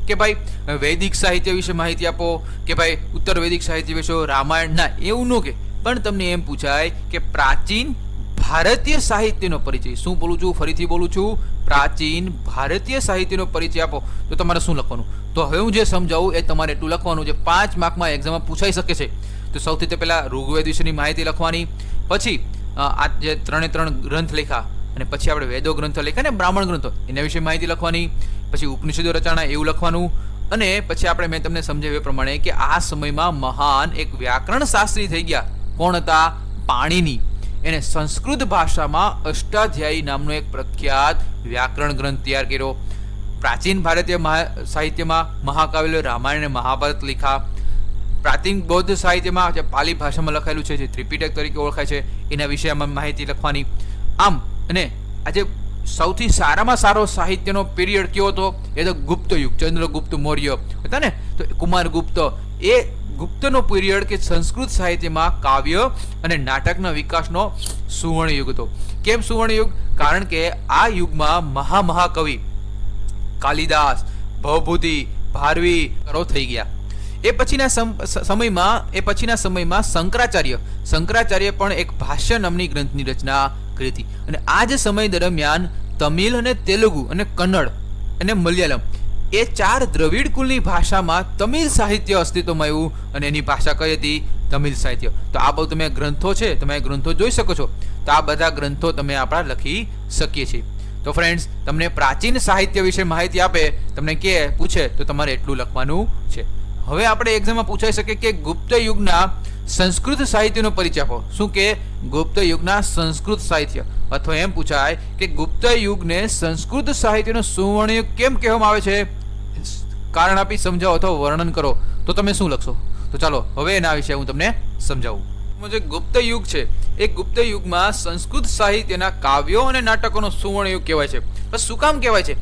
કે ભાઈ વૈદિક સાહિત્ય વિશે માહિતી આપો કે ભાઈ ઉત્તર વૈદિક સાહિત્ય વિશે, રામાયણ, ના એવું ન કે, પણ તમને એમ પૂછાય કે પ્રાચીન ભારતીય સાહિત્યનો પરિચય. શું બોલું છું? ફરીથી બોલું છું, પ્રાચીન ભારતીય સાહિત્યનો પરિચય આપો. તો તમારે શું લખવાનું? તો હવે હું જે સમજાવું એ તમારે એટલું લખવાનું જે 5 માર્કમાં એક્ઝામમાં પૂછાઈ શકે છે. તો સૌથી પહેલા ઋગ્વેદ વિશેની માહિતી લખવાની, પછી આ જે 3 ગ્રંથ લખ્યા, અને પછી આપણે વેદો ગ્રંથો લખ્યા ને બ્રાહ્મણ ગ્રંથો, એના વિશે માહિતી લખવાની, પછી ઉપનિષદો રચાણા એવું લખવાનું, અને પછી આપણે મેં તમને સમજાવ્યું એ પ્રમાણે કે આ સમયમાં મહાન એક વ્યાકરણ શાસ્ત્રી થઈ ગયા. કોણ હતા? પાણિની. એને સંસ્કૃત ભાષામાં અષ્ટાધ્યાયી નામનો એક પ્રખ્યાત વ્યાકરણ ગ્રંથ તૈયાર કર્યો. પ્રાચીન ભારતીય સાહિત્યમાં મહાકાવ્યો રામાયણ અને મહાભારત લખ્યા. પ્રાચીન બૌદ્ધ સાહિત્યમાં જે પાલી ભાષામાં લખાયેલું છે, જે ત્રિપિટક તરીકે ઓળખાય છે, એના વિશે માહિતી લખવાની. આમ, અને આજે સૌથી સારામાં સારો સાહિત્યનો પીરિયડ કયો હતો? એ તો ગુપ્ત યુગ. ચંદ્રગુપ્ત મૌર્ય હતા ને, તો કુમારગુપ્ત, એ ગુપ્તનો પીરિયડ કે સંસ્કૃત સાહિત્યમાં કાવ્ય અને નાટકના વિકાસનો સુવર્ણ યુગ હતો. કેમ સુવર્ણ યુગ? કારણ કે આ યુગમાં મહાકવિ કાલિદાસ, ભવભૂતિ, ભારવી થઈ ગયા. એ પછીના સમયમાં શંકરાચાર્ય પણ એક ભાષ્ય નામની ગ્રંથની રચના કરી હતી. અને આ જ સમય દરમિયાન તમિલ અને તેલુગુ અને કન્નડ અને મલયાલમ એ 4 દ્રવિડ કુલની ભાષામાં તમિલ સાહિત્ય અસ્તિત્વમાં આવ્યું, અને એની ભાષા કઈ હતી? તમિલ સાહિત્ય. તો આ બધું તમે ગ્રંથો છે, તમે ગ્રંથો જોઈ શકો છો. તો આ બધા ગ્રંથો તમે આપણા લખી શકીએ છીએ. તો ફ્રેન્ડ્સ, તમને પ્રાચીન સાહિત્ય વિશે માહિતી આપે, તમને પૂછે તો તમારે એટલું લખવાનું છે. હવે આપણે એક્ઝામમાં પૂછાઈ શકે કે ગુપ્ત યુગના સંસ્કૃત સાહિત્યનો પરિચય આપો. શું કે ગુપ્ત યુગના સંસ્કૃત સાહિત્ય, અથવા એમ પૂછાય કે ગુપ્ત યુગને સંસ્કૃત સાહિત્યનો સુવર્ણ યુગ કેમ કહેવામાં આવે છે? કારણ આપી સમજાવો અથવા વર્ણન કરો. તો તમે શું લખશો? તો ચાલો હવે એના વિશે હું તમને સમજાવું. જે ગુપ્ત યુગ છે એ ગુપ્ત યુગમાં સંસ્કૃત સાહિત્યના કાવ્યો અને નાટકોનો સુવર્ણ યુગ કહેવાય છે. બસ શું કામ કહેવાય છે?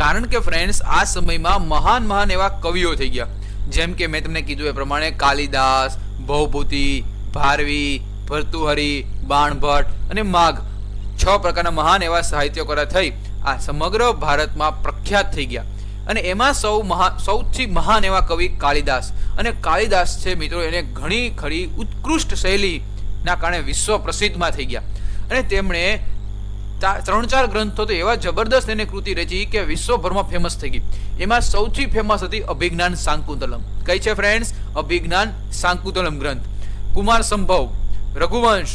કારણ કે ફ્રેન્ડ્સ, આ સમયમાં મહાન એવા કવિઓ થઈ ગયા. જેમ કે મેં તમને કીધું એ પ્રમાણે કાલિદાસ, ભવભૂતિ, ભારવી, ભર્તુહરી, બાણભટ્ટ અને માઘ, 6 પ્રકારના મહાન એવા સાહિત્યકારો થઈ આ સમગ્ર ભારતમાં પ્રખ્યાત થઈ ગયા. અને એમાં સૌથી મહાન એવા કવિ કાલિદાસ. અને કાલિદાસ છે મિત્રો, એને ઘણી ખરી ઉત્કૃષ્ટ શૈલીના કારણે વિશ્વ પ્રસિદ્ધમાં થઈ ગયા. અને તેમણે 3-4 ગ્રંથો તો એવા જબરદસ્ત એને કૃતિ રચી કે વિશ્વભરમાં ફેમસ થઈ ગઈ. એમાં સૌથી ફેમસ હતી અભિજ્ઞાન શાકુંતલમ. કઈ છે ફ્રેન્ડ્સ? અભિજ્ઞાન શાકુંતલમ ગ્રંથ. કુમાર સંભવ, રઘુવંશ,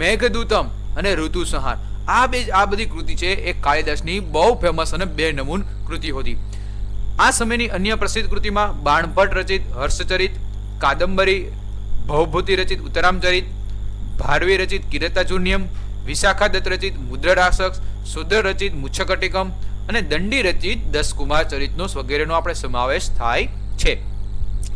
મેઘદૂતમ અને ઋતુસંહાર, આ બધી કૃતિ છે એ કાલિદાસની બહુ ફેમસ અને 2 નમૂન કૃતિ હતી. આ સમયની અન્ય પ્રસિદ્ધ કૃતિમાં બાણભટ્ટ રચિત હર્ષચરિત, કાદંબરી, ભવભૂતિ રચિત ઉત્તરામચરિત, ભારવી રચિત કિરતાજુન્યમ, વિશાખાદત્ત રચિત મુદ્રરાસક, સુધર રચિત મુચ્છકટિકમ અને દંડી રચિત 10 કુમાર ચરિતનો વગેરેનો આપણે સમાવેશ થાય છે.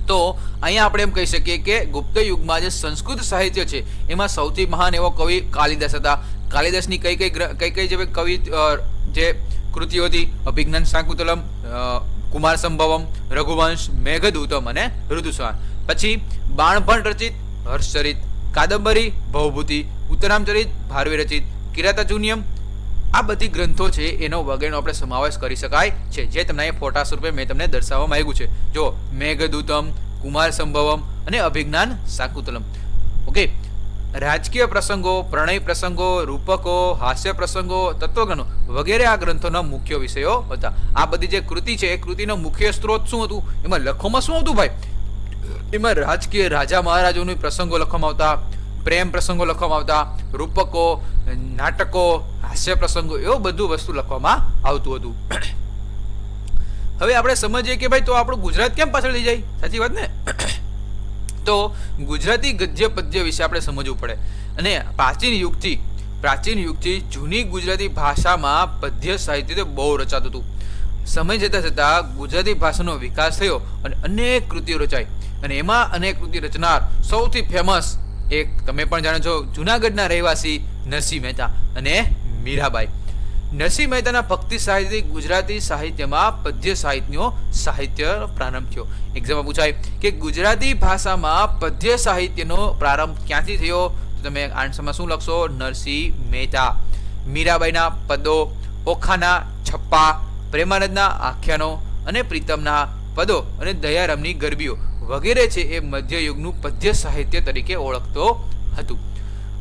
તો અહીંયા આપણે એમ કહી શકીએ કે ગુપ્ત યુગમાં જે સંસ્કૃત સાહિત્ય છે એમાં સૌથી મહાન એવો કવિ કાલિદાસ હતા. કાલિદાસની કઈ જે કવિ જે કૃતિઓ હતી? અભિજ્ઞાન શાકુંતલમ, કુમાર સંભવમ, રઘુવંશ, મેઘદૂતમ અને ઋતુસંહાર. પછી બાણભટ્ટ રચિત હર્ષચરિત, કાદંબરી, ભવભૂતિ, ઉત્તરામચરિત, ભારવી રચિત, કિરાતાજુન્યમ, આ બધી ગ્રંથો છે એનો વગેરેનો આપણે સમાવેશ કરી શકાય છે, જે તમને અહીંયા ફોટા સ્વરૂપે મેં તમને દર્શાવવા માંગ્યું છે. જો મેઘદૂતમ, કુમાર સંભવમ અને અભિજ્ઞાન શાકુંતલમ. ઓકે, રાજકીય પ્રસંગો, પ્રણય પ્રસંગો, રૂપકો, હાસ્ય પ્રસંગો, તત્વજ્ઞાનો વગેરે આ ગ્રંથોના મુખ્ય વિષયો હતા. આ બધી જે કૃતિ છે એ કૃતિનો મુખ્ય સ્ત્રોત શું હતું, એમાં લખવામાં શું હતું ભાઈ? એમાં રાજકીય રાજા મહારાજોની પ્રસંગો લખવામાં આવતા, પ્રેમ પ્રસંગો લખવામાં આવતા, રૂપકો, નાટકો, હાસ્ય પ્રસંગો, એવું બધું વસ્તુ લખવામાં આવતું હતું. હવે આપણે સમજીએ કે ભાઈ તો આપણું ગુજરાત કેમ પાછળ થઈ જાય? સાચી વાત ને? તો ગુજરાતી ગદ્ય પદ્ય વિશે આપણે સમજવું પડે. અને પ્રાચીન યુગથી જૂની ગુજરાતી ભાષામાં પદ્ય સાહિત્ય બહુ રચાતું હતું. સમય જતાં જતાં ગુજરાતી ભાષાનો વિકાસ થયો અને અનેક કૃતિઓ રચાઈ. અને એમાં અનેક કૃતિ રચનાર સૌથી ફેમસ એક તમે પણ જાણો છો, જુનાગઢના રહેવાસી નરસિંહ મહેતા અને મીરાબાઈ. નરસિંહ મહેતાના ભક્તિ સાહિત્યથી ગુજરાતી સાહિત્યમાં પદ્ય સાહિત્યનો પ્રારંભ થયો. એક્ઝામમાં પૂછાય કે ગુજરાતી ભાષામાં પદ્ય સાહિત્યનો પ્રારંભ ક્યાંથી થયો? તો તમે આન્સરમાં શું લખશો? નરસિંહ મહેતા. મીરાબાઈના પદો, ઓખાના છપ્પા, પ્રેમાનંદના આખ્યાનો અને પ્રીતમના પદો અને દયારામની ગરબીઓ વગેરે છે એ મધ્યયુગનું પદ્ય સાહિત્ય તરીકે ઓળખતો હતું.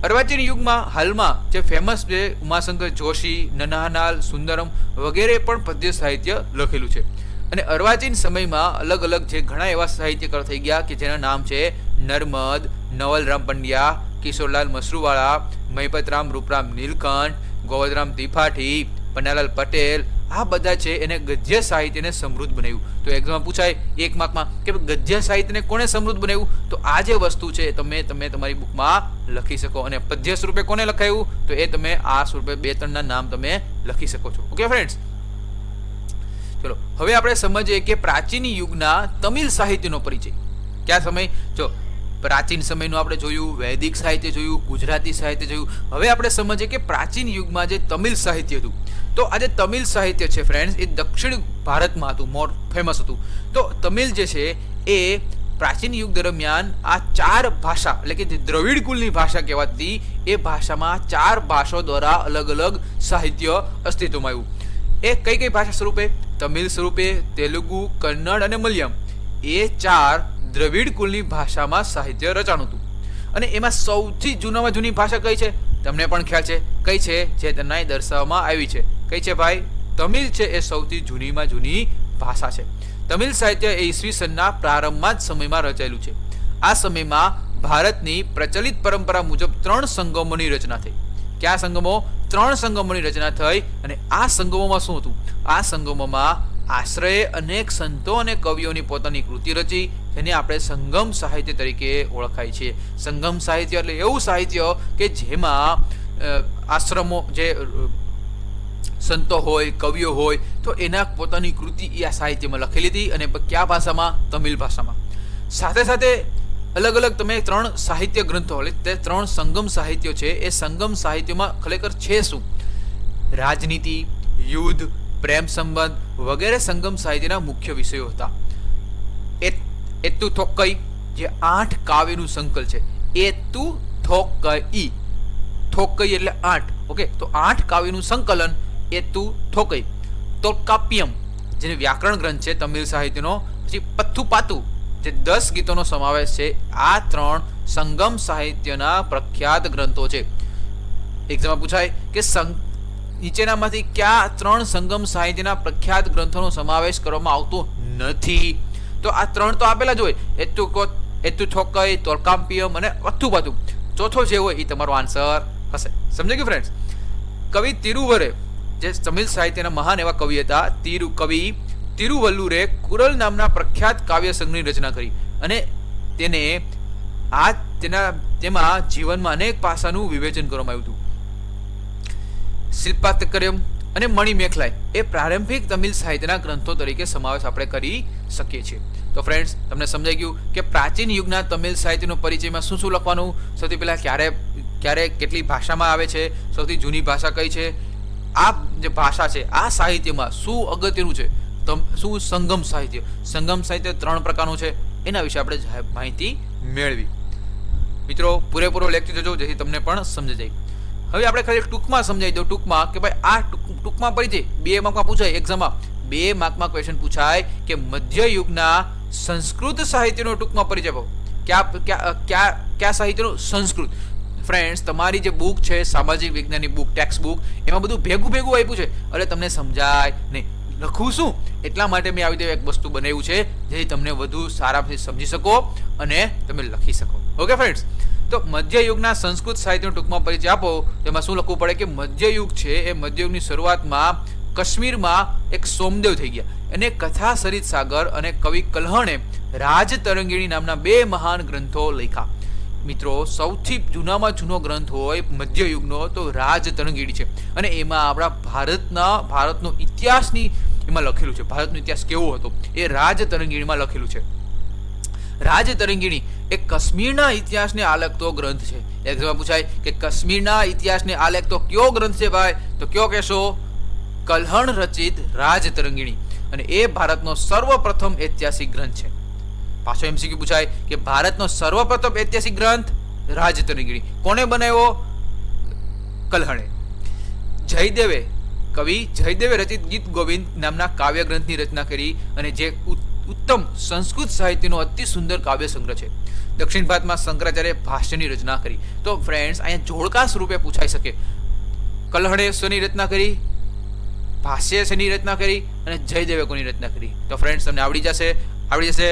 અર્વાચીન યુગમાં હાલમાં જે ફેમસ છે ઉમાશંકર જોશી, નન્હાલાલ સુંદરમ વગેરે પણ પદ્ય સાહિત્ય લખેલું છે. અને અર્વાચીન સમયમાં અલગ અલગ જે ઘણા એવા સાહિત્યકાર થઈ ગયા કે જેના નામ છે નર્મદ, નવલરામ પંડ્યા, કિશોરલાલ મશરૂવાળા, મહિપતરામ રૂપરામ નીલકંઠ, ગોવર્ધરામ ત્રિપાઠી, પન્નાલાલ પટેલ. આ બધા છે એને ગદ્ય સાહિત્યને સમૃદ્ધ બનાવ્યું. તો એક્ઝામમાં પૂછાય એક માર્કમાં કે ગદ્ય સાહિત્યને કોને સમૃદ્ધ બનાવ્યું? તો આ જે વસ્તુ છે તમે તમારી બુકમાં લખી શકો. અને પદ્ય સ્વરૂપે કોને લખાયું? તો એ તમે આ સ્વરૂપે 2-3 નામ તમે લખી શકો છો. ઓકે ફ્રેન્ડ્સ, ચલો હવે આપણે સમજીએ કે પ્રાચીન યુગના તમિલ સાહિત્યનો પરિચય. ક્યાં સમય? જો પ્રાચીન સમયનું આપણે જોયું, વૈદિક સાહિત્ય જોયું, ગુજરાતી સાહિત્ય જોયું. હવે આપણે સમજીએ કે પ્રાચીન યુગમાં જે તમિલ સાહિત્ય હતું, તો આજે તમિલ સાહિત્ય છે ફ્રેન્ડ્સ એ દક્ષિણ ભારતમાં હતું, મોર ફેમસ હતું. તો તમિલ જે છે એ પ્રાચીન યુગ દરમિયાન આ 4 ભાષા એટલે કે જે દ્રવિડ કુલની ભાષા કહેવાતી એ ભાષામાં 4 ભાષાઓ દ્વારા અલગ અલગ સાહિત્ય અસ્તિત્વમાં આવ્યું. એ કઈ કઈ ભાષા સ્વરૂપે? તમિલ સ્વરૂપે, તેલુગુ, કન્નડ અને મલયાલમ. એ 4 દ્રવિડ કુલની ભાષામાં સાહિત્ય રચાણું હતું. અને એમાં સૌથી જૂનામાં જૂની ભાષા કઈ છે? તમને પણ ખ્યાલ છે કઈ છે? જે તેના દર્શાવવામાં આવી છે. કઈ છે ભાઈ? તમિલ છે એ સૌથી જૂનીમાં જૂની ભાષા છે. તમિલ સાહિત્ય એ ઈસવીસનના પ્રારંભમાં જ સમયમાં રચાયેલું છે. આ સમયમાં ભારતની પ્રચલિત પરંપરા મુજબ 3 સંગમોની રચના થઈ. કયા સંગમો? 3 સંગમોની રચના થઈ. અને આ સંગમોમાં શું હતું? આ સંગમોમાં આશ્રયે અનેક સંતો અને કવિઓની પોતાની કૃતિ રચી, જેને આપણે સંગમ સાહિત્ય તરીકે ઓળખાય છે. સંગમ સાહિત્ય એટલે એવું સાહિત્ય કે જેમાં આશ્રમો જે સંતો હોય, કવિઓ હોય, તો એના પોતાની કૃતિ એ આ સાહિત્યમાં લખેલી હતી. અને કયા ભાષામાં? તમિલ ભાષામાં. સાથે સાથે અલગ અલગ તમે 3 સાહિત્ય ગ્રંથો તે 3 સંગમ સાહિત્યો છે. એ સંગમ સાહિત્યમાં ખરેખર છે શું? રાજનીતિ, યુદ્ધ, પ્રેમ સંબંધ વગેરે સંગમ સાહિત્યના મુખ્ય વિષયો હતા. એત્તુ થોક્કઈ જે 8 કાવ્યનું સંકલ છે. એત્તુ થોક્કઈ, થોક્કઈ એટલે 8. ઓકે, તો 8 કાવ્યનું સંકલન એત્તુ થોક્કઈ. તોલ્કાપ્પિયમ જે વ્યાકરણ ગ્રંથ છે તમિલ સાહિત્યનો. પછી પથ્થુપાતુ જે 10 ગીતોનો સમાવેશ છે. આ 3 સંગમ સાહિત્યના પ્રખ્યાત ગ્રંથો છે. એક્ઝામમાં પૂછાય કે નીચેનામાંથી કયા 3 સંગમ સાહિત્યના પ્રખ્યાત ગ્રંથોનો સમાવેશ કરવામાં આવતો નથી? તો આ 3 તો આપેલા જ હોય, એત્તુ થોક્કઈ, તોલ્કાપ્પિયમ અને પથ્થુપાતુ. ચોથો જે હોય એ તમારો આન્સર હશે. સમજાય ગયું ફ્રેન્ડ્સ? કવિ તિરુવરે જે તમિલ સાહિત્યના મહાન એવા કવિ હતા, કવિ તિરુવલ્લુરે કુરલ નામના પ્રખ્યાત કાવ્ય સંઘની રચના કરી. અને તેને તેમાં જીવનમાં અનેક પાસાનું વિવેચન કરવામાં આવ્યું હતું. શિલ્પાતકર્યમ અને મણિમેખલાઈ એ પ્રારંભિક તમિલ સાહિત્યના ગ્રંથો તરીકે સમાવેશ આપણે કરી શકીએ છીએ. તો ફ્રેન્ડ્સ, તમને સમજાઈ ગયું કે પ્રાચીન યુગના તમિલ સાહિત્યનો પરિચયમાં શું શું લખવાનું? સૌથી પહેલા ક્યારે કેટલી ભાષામાં આવે છે? સૌથી જૂની ભાષા કઈ છે? આ જે ભાષા છે આ સાહિત્યમાં શું અગત્યનું છે? શું સંગમ સાહિત્ય? સંગમ સાહિત્ય 3 પ્રકારનું છે. એના વિશે આપણે માહિતી મેળવી. મિત્રો, પૂરેપૂરો લેક્ચર જોજો જેથી તમને પણ સમજાઈ જાય. હવે આપણે ખાલી ટૂંકમાં સમજાવી દઉં. ટૂંકમાં કે ભાઈ આ ટૂંકમાં પરિચય 2 માર્કમાં પૂછાય. એક્ઝામમાં 2 માર્કમાં ક્વેશ્ચન પૂછાય કે મધ્ય યુગના સંસ્કૃત સાહિત્યનો ટૂંકમાં પરિચય આપો. ક્યાં સાહિત્યનું? સંસ્કૃત. ફ્રેન્ડ્સ, તમારી જે બુક છે સામાજિક વિજ્ઞાનની બુક, ટેક્સ્ટ બુક, એમાં બધું ભેગું આપ્યું છે, એટલે તમને સમજાય નહીં. લખું શું એટલા માટે મેં આવી એક વસ્તુ બનાવ્યું છે જેથી તમને વધુ સારાથી સમજી શકો અને તમે લખી શકો. ઓકે ફ્રેન્ડ્સ, તો મધ્યયુગના સંસ્કૃત સાહિત્યનો ટૂંકમાં પરિચય આપો. તેમાં શું લખવું પડે કે મધ્યયુગ છે એ મધ્યયુગની શરૂઆતમાં કાશ્મીરમાં એક સોમદેવ થઈ ગયા અને કથા સરિત સાગર અને કવિ કલ્હણે રાજતરંગીણી નામના 2 મહાન ગ્રંથો લખ્યા. મિત્રો, સૌથી જૂનામાં જૂનો ગ્રંથ હોય મધ્યયુગનો તો રાજતરંગીણી છે અને એમાં આપણા ભારતનો ઇતિહાસની એમાં લખેલું છે. ભારતનો ઇતિહાસ કેવો હતો એ રાજતરંગીણીમાં લખેલું છે. રાજતરંગીણી એ કાશ્મીરના ઇતિહાસને આલેખતો ગ્રંથ છે. એક્ઝામમાં પૂછાય કે કાશ્મીરના ઇતિહાસને આલેખતો કયો ગ્રંથ છે ભાઈ, તો કયો કહેશો? કલ્હણ રચિત રાજતરંગીણી. અને એ ભારતનો સર્વપ્રથમ ઐતિહાસિક ગ્રંથ છે. પાછો એમસીક્યુ પૂછાય કે ભારતનો સર્વપ્રથમ ઐતિહાસિક ગ્રંથ રાજતરંગીણી કોને બનાવ્યો? કલ્હણે. કવિ જયદેવે રચિત ગીત ગોવિંદ નામના કાવ્ય ગ્રંથની રચના કરી અને જે ઉત્તમ સંસ્કૃત સાહિત્યનો અતિ સુંદર કાવ્ય સંગ્રહ છે. દક્ષિણ ભારતમાં શંકરાચાર્ય ભાષ્યની રચના કરી. તો ફ્રેન્ડ્સ, અહીંયા જોડકા સ્વરૂપે પૂછાઈ શકે, કલ્હણે શેની રચના કરી, ભાષ્ય શેની રચના કરી અને જયદેવે કોની રચના કરી? તો ફ્રેન્ડ્સ, તમને આવડી જશે.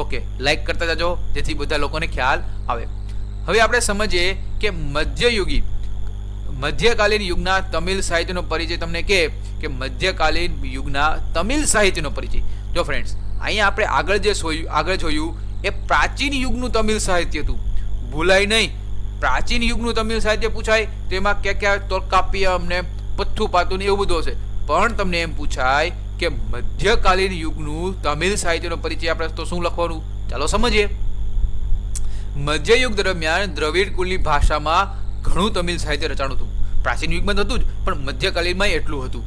ઓકે, લાઈક કરતા જજો જેથી બધા લોકોને ખ્યાલ આવે. હવે આપણે સમજીએ કે મધ્યકાલીન યુગના તમિલ સાહિત્યનો પરિચય. તમને કે મધ્યકાલીન યુગના તમિલ સાહિત્યનો પરિચય. જો ફ્રેન્ડ્સ, અહીંયા આપણે આગળ જોયું એ પ્રાચીન યુગનું તમિલ સાહિત્ય હતું. ભૂલાય નહીં, પ્રાચીન યુગનું તમિલ સાહિત્ય પૂછાય તો એમાં ક્યાં તોલ્કાપ્પિયમ ને પથ્થુપાતું ને એવું બધું હશે. પણ તમને એમ પૂછાય કે મધ્યકાલીન યુગનું તમિલ સાહિત્યનો પરિચય આપણે તો શું લખવાનું? ચાલો સમજીએ. મધ્યયુગ દરમિયાન દ્રવિડ કુળની ભાષામાં ઘણું તમિલ સાહિત્ય રચાણું હતું. પ્રાચીન યુગમાં હતું જ, પણ મધ્યકાલીનમાં એટલું હતું.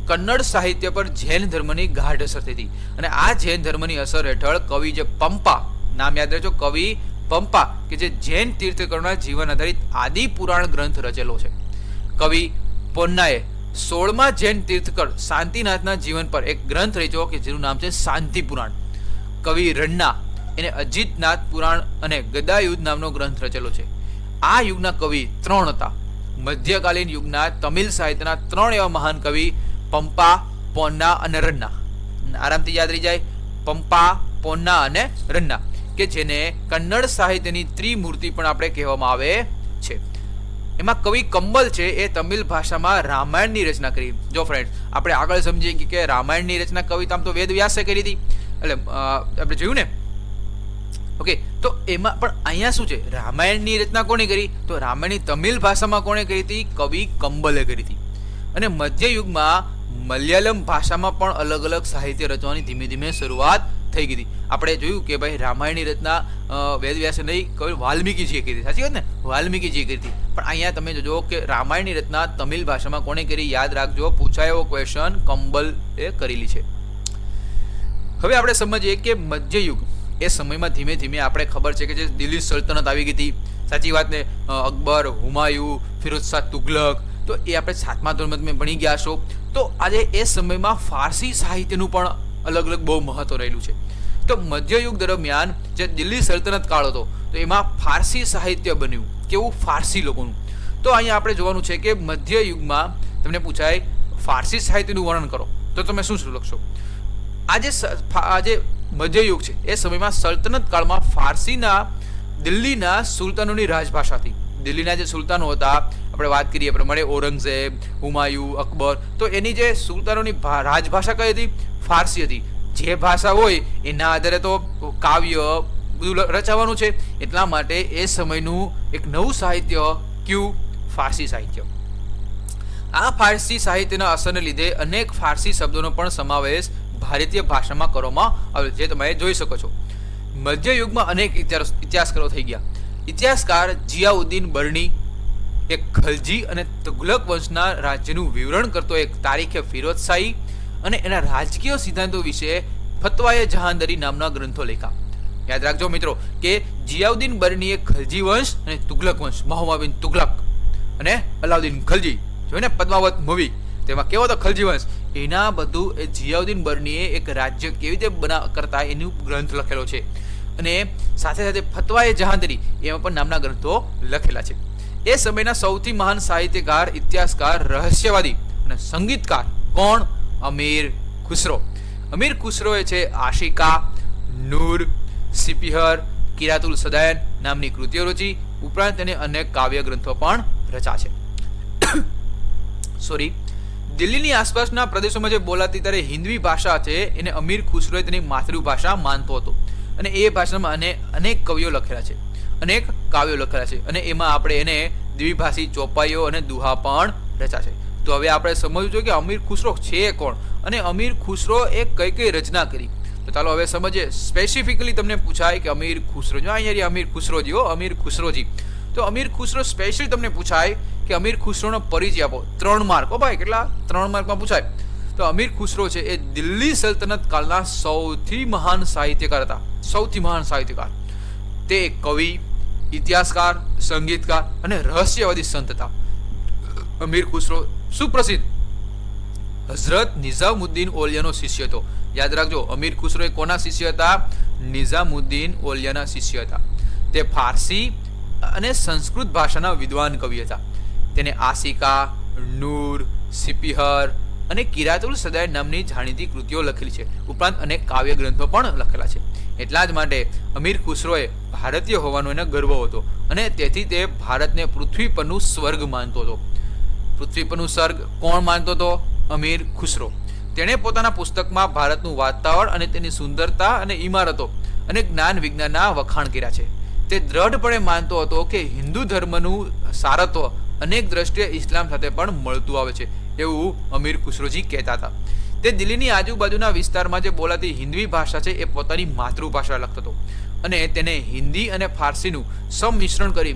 કન્નડ સાહિત્ય પર જૈન ધર્મની ગાઢ અસર થઈ હતી અને આ જૈન ધર્મની અસર હેઠળ કવિ જે પંપા, નામ યાદ રાખજો, કવિ પંપા, કે જે જૈન તીર્થંકરોના જીવન આધારિત આદિ પુરાણ ગ્રંથ રચેલો છે. કવિ પોન્નાએ 16મા જૈન તીર્થંકર શાંતિનાથના જીવન પર એક ગ્રંથ રચ્યો કે જેનું નામ છે શાંતિ પુરાણ. કવિ રન્ના એને અજીતનાથ પુરાણ અને ગદાયુદ્ધ નામનો ગ્રંથ રચેલો છે. આ યુગના કવિ 3 હતા. મધ્યકાલીન યુગના તમિલ સાહિત્યના 3 એવા મહાન કવિ પંપા, પોન્ના અને રન્ના. આરામથી યાદ રહી જાય, પંપા, પોન્ના અને રન્ના, કે જેને કન્નડ સાહિત્યની ત્રિમૂર્તિ પણ આપણે કહેવામાં આવે છે. એમાં કવિ કંબલ છે એ તમિલ ભાષામાં રામાયણની રચના કરી. જો ફ્રેન્ડ, આપણે આગળ સમજીએ કે રામાયણની રચના કવિતા તો વેદ વ્યાસે કરી હતી, એટલે આપણે જોયું ને. ઓકે, તો એમાં પણ અહીંયા શું છે, રામાયણની રચના કોણે કરી? તો રામાયણની તમિલ ભાષામાં કોણે કરી હતી? કવિ કંબલે કરી હતી. અને મધ્યયુગમાં મલયાલમ ભાષામાં પણ અલગ અલગ સાહિત્ય રચવાની ધીમે ધીમે શરૂઆત થઈ ગઈ હતી. આપણે જોયું કે ભાઈ રામાયણની રચના વેદવ્યાસે નહીં, કવિ વાલ્મીકીજીએ કરી હતી. સાચી વાત ને? વાલ્મીકીજીએ કરી હતી. પણ અહીંયા તમે જોજો કે રામાયણની રચના તમિલ ભાષામાં કોણે કરી? યાદ રાખજો, પૂછાય એવો ક્વેશ્ચન, કંબલે કરેલી છે. હવે આપણે સમજીએ કે મધ્યયુગ એ સમયમાં ધીમે ધીમે આપણે ખબર છે કે જે દિલ્હી સલ્તનત આવી ગઈ હતી. સાચી વાત ને? અકબર, હુમાયુ, ફિરોઝ શાહ તુગલક, તો એ આપણે 7મા ધોરણમાં ભણી ગયા છો. તો આજે એ સમયમાં ફારસી સાહિત્યનું પણ અલગ અલગ બહુ મહત્વ રહેલું છે. તો મધ્યયુગ દરમિયાન જે દિલ્હી સલ્તનત કાળ હતો તો એમાં ફારસી સાહિત્ય બન્યું. કેવું? ફારસી લોકોનું. તો અહીંયા આપણે જોવાનું છે કે મધ્યયુગમાં તમને પૂછાય ફારસી સાહિત્યનું વર્ણન કરો તો તમે શું લખશો? આજે મધ્યયુગ છે એ સમયમાં સલ્તનત કાળમાં ફારસીના દિલ્હીના સુલતાનોની રાજભાષા હતી. દિલ્હીના જે સુલતાનો હતા, આપણે વાત કરીએ પ્રમાણે ઔરંગઝેબ, હુમાયુ, અકબર, તો એની જે સુલતાનોની રાજભાષા કઈ હતી? ફારસી હતી. જે ભાષા હોય એના આધારે તો કાવ્ય બધું રચાવાનું છે. એટલા માટે એ સમયનું એક નવું સાહિત્ય કયું? ફારસી સાહિત્ય. આ ફારસી સાહિત્યના અસરને લીધે અનેક ફારસી શબ્દોનો પણ સમાવેશ ભારતીય ભાષામાં કરવામાં આવ્યો, જે તમે જોઈ શકો છો. મધ્યયુગમાં અનેક ઇતિહાસકારો થઈ ગયા. ઇતિહાસકાર જિયાઉદ્દીન બર્ની એક ખલજી અને તુગલક વંશના રાજ્યનું વિવરણ કરતો એક તારીખે ફિરોઝશાહી અને એના રાજકીય સિદ્ધાંતો વિશે ફતવાએ જહાંદરી નામના ગ્રંથો લખ્યા. યાદ રાખજો મિત્રો કે જિયાઉદ્દીન બર્નીએ ખલજી વંશ અને તુગલક વંશ, મોહમ્મદ બિન તુગલક અને અલાઉદ્દીન ખલજી, જોઈને પદ્માવત મૂવી, તેમાં કેવો હતો ખલજી વંશ, એના બધું એ જિયાઉદ્દીન બર્નીએ એક રાજ્ય કેવી રીતે કરતા એનું ગ્રંથ લખેલો છે. અને સાથે સાથે ફતવાએ જહાંદરી એમાં પણ નામના ગ્રંથો લખેલા છે. એ સમયના સૌથી મહાન સાહિત્યકાર, ઇતિહાસકાર, રહસ્યવાદી અને સંગીતકાર કોણ? અમીર ખુસરો. અમીર ખુસરોએ છે આશિકા, નૂર, સિપિહર, કિરાતુલ સદાયન નામની કૃતિઓ રચી. ઉપરાંત તેને અનેક કાવ્ય ગ્રંથો પણ રચા છે. દિલ્હીની આસપાસના પ્રદેશોમાં જે બોલાતી ત્યારે હિન્દી ભાષા છે એને અમીર ખુસરોએ તેની માતૃભાષા માનતો હતો અને એ ભાષામાં અનેક કવિઓ લખેલા છે, અનેક કાવ્યો લખેલા છે અને એમાં આપણે એને દ્વિભાષી ચોપાઈઓ અને દુહા પણ રચા છે. તો હવે આપણે સમજવું જોઈએ કે અમીર ખુસરો છે કોણ અને અમીર ખુસરો એ કઈ કઈ રચના કરી. તો ચાલો હવે સમજીએ. સ્પેસિફિકલી તમને પૂછાય કે અમીર ખુસરો, જો અહીંયા અમીર ખુસરોજી, અમીર ખુસરોજી. તો અમીર ખુસરો સ્પેશિયલ તમને પૂછાય કે અમીર ખુસરોનો પરિચય આપો. 3 માર્ક. ભાઈ કેટલા? 3 માર્કમાં પૂછાય. તો અમીર ખુસરો છે એ દિલ્હી સલ્તનત કાળના સૌથી મહાન સાહિત્યકાર હતા. સૌથી મહાન સાહિત્યકાર. તે એક કવિ, ઇતિહાસકાર, સંગીતકાર અને રહસ્યવાદી સંત હતા. અમીર ખુસરો સુપ્રસિદ્ધ હઝરત નિઝામુદ્દીન ઓલિયાનો શિષ્ય હતો. યાદ રાખજો, અમીર ખુસરો એ કોના શિષ્ય હતા? નિઝામુદ્દીન ઓલિયાના શિષ્ય હતા. તે ફારસી અને સંસ્કૃત ભાષાના વિદ્વાન કવિ હતા. તેને આશિકા, નૂર, સિપિહર અને કિરાતુલ સદાયન નામની જાણીતી કૃતિઓ લખેલી છે. ઉપરાંત અનેક કાવ્ય ગ્રંથો પણ લખેલા છે. એટલા જ માટે અમીર ખુસરોએ ભારતીય હોવાનો એને ગર્વ હતો અને તેથી તે ભારતને પૃથ્વી પરનું સ્વર્ગ માનતો હતો. પૃથ્વી પરનું સ્વર્ગ કોણ માનતો હતો? અમીર ખુસરો. તેણે પોતાના પુસ્તકમાં ભારતનું વાતાવરણ અને તેની સુંદરતા અને ઇમારતો અને જ્ઞાન વિજ્ઞાનના વખાણ કર્યા છે. તે દ્રઢપણે માનતો હતો કે હિન્દુ ધર્મનું સારત્વ અનેક દ્રષ્ટિએ ઇસ્લામ સાથે પણ મળતું આવે છે, એવું અમીર ખુસરોજી કહેતા હતા. તે દિલ્હીની આજુબાજુના વિસ્તારમાં જે બોલાતી હિન્દી ભાષા છે એ પોતાની માતૃભાષા લખતો હતો અને તેને હિન્દી અને ફારસીનું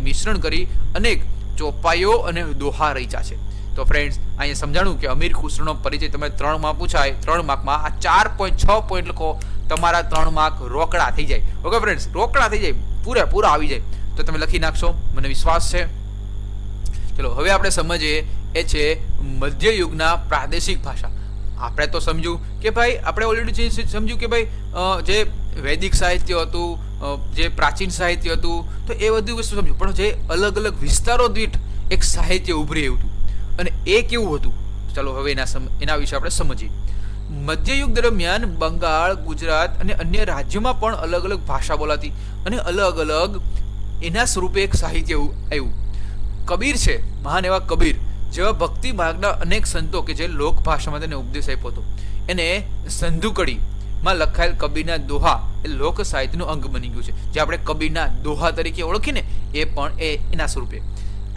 મિશ્રણ કરી અનેક ચોપાઈઓ અને દોહા રચ્યા છે. તો ફ્રેન્ડ્સ, અહીંયા સમજાણું કે અમીર ખુસરોનો પરિચય તમે 3 માં પૂછાય, 3 માર્કમાં આ 4.6 પોઈન્ટ લખો, તમારા 3 માર્ક રોકડા થઈ જાય. ઓકે ફ્રેન્ડ્સ, રોકડા થઈ જાય, પૂરા આવી જાય. તો તમે લખી નાખશો, મને વિશ્વાસ છે. ચલો હવે આપણે સમજીએ એ છે મધ્યયુગના પ્રાદેશિક ભાષા. આપણે તો સમજ્યું કે ભાઈ, આપણે ઓલરેડી સમજ્યું કે ભાઈ જે વૈદિક સાહિત્ય હતું, જે પ્રાચીન સાહિત્ય હતું, તો એ બધું વસ્તુ સમજ્યું. પણ જે અલગ અલગ વિસ્તારો દીઠ એક સાહિત્ય ઉભરી આવ્યું હતું અને એ કેવું હતું, ચાલો હવે એના વિશે આપણે સમજીએ. મધ્યયુગ દરમિયાન બંગાળ, ગુજરાત અને અન્ય રાજ્યોમાં પણ અલગ અલગ ભાષા બોલાતી અને અલગ અલગ એના સ્વરૂપે એક સાહિત્ય આવ્યું. કબીર છે, મહાન એવા કબીર જેવા ભક્તિ માર્ગના અનેક સંતો કે જે લોક ભાષામાં તેને ઉપદેશ આપ્યો હતો, એને સંધુકડીમાં લખાયેલ કબીરના દોહા એ લોક સાહિત્યનું અંગ બની ગયું છે. જે આપણે કબીરના દોહા તરીકે ઓળખીને એ પણ એના સ્વરૂપે.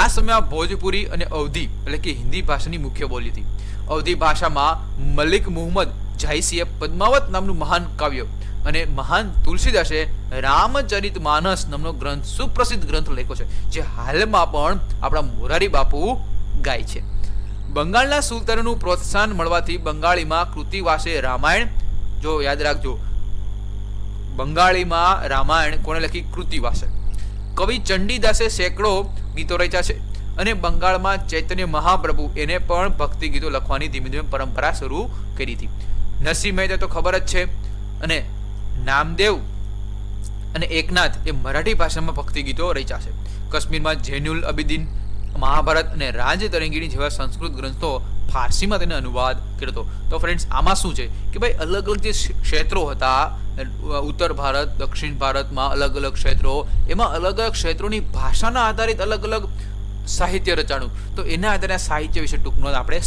આ સમયમાં ભોજપુરી અને અવધી એટલે કે હિન્દી ભાષાની મુખ્ય બોલી હતી. અવધી ભાષામાં મલિક મુહમ્મદ જાયસીએ પદ્માવત નામનું મહાન કાવ્ય અને મહાન તુલસીદાસે રામચરિત માનસ નામનો ગ્રંથ, સુપ્રસિદ્ધ ગ્રંથ લખ્યો છે, જે હાલમાં પણ આપણા મોરારી બાપુ ગાય છે. બંગાળના સુલતાનોનું પ્રોત્સાહન મળવાથી બંગાળીમાં કૃતિવાસે રામાયણ, જો યાદ રાખજો, બંગાળીમાં રામાયણ કોને લખી? કૃતિવાસે. કવિ ચંડીદાસે સેંકડો ગીતો રચ્યા છે અને બંગાળમાં ચૈતન્ય મહાપ્રભુ એને પણ ભક્તિ ગીતો લખવાની ધીમે ધીમે પરંપરા શરૂ કરી હતી. નરસિંહ મહેતા તો ખબર જ છે અને નામદેવ અને એકનાથ એ મરાઠી ભાષામાં ભક્તિ ગીતો રચ્યા છે. કાશ્મીરમાં જૈનુલ અબિદીન મહાભારત અને રાજતરંગીણી જેવા સંસ્કૃત ગ્રંથો ફારસીમાં તેને અનુવાદ કર્યો હતો. તો ફ્રેન્ડ્સ, આમાં શું છે કે ભાઈ અલગ અલગ જે ક્ષેત્રો હતા, ઉત્તર ભારત, દક્ષિણ ભારતમાં અલગ અલગ ક્ષેત્રો, એમાં અલગ અલગ ક્ષેત્રોની ભાષાના આધારિત અલગ અલગ સાહિત્ય રચાણું. તો એના આધારે સાહિત્ય વિશે ટૂંકમાં આપણે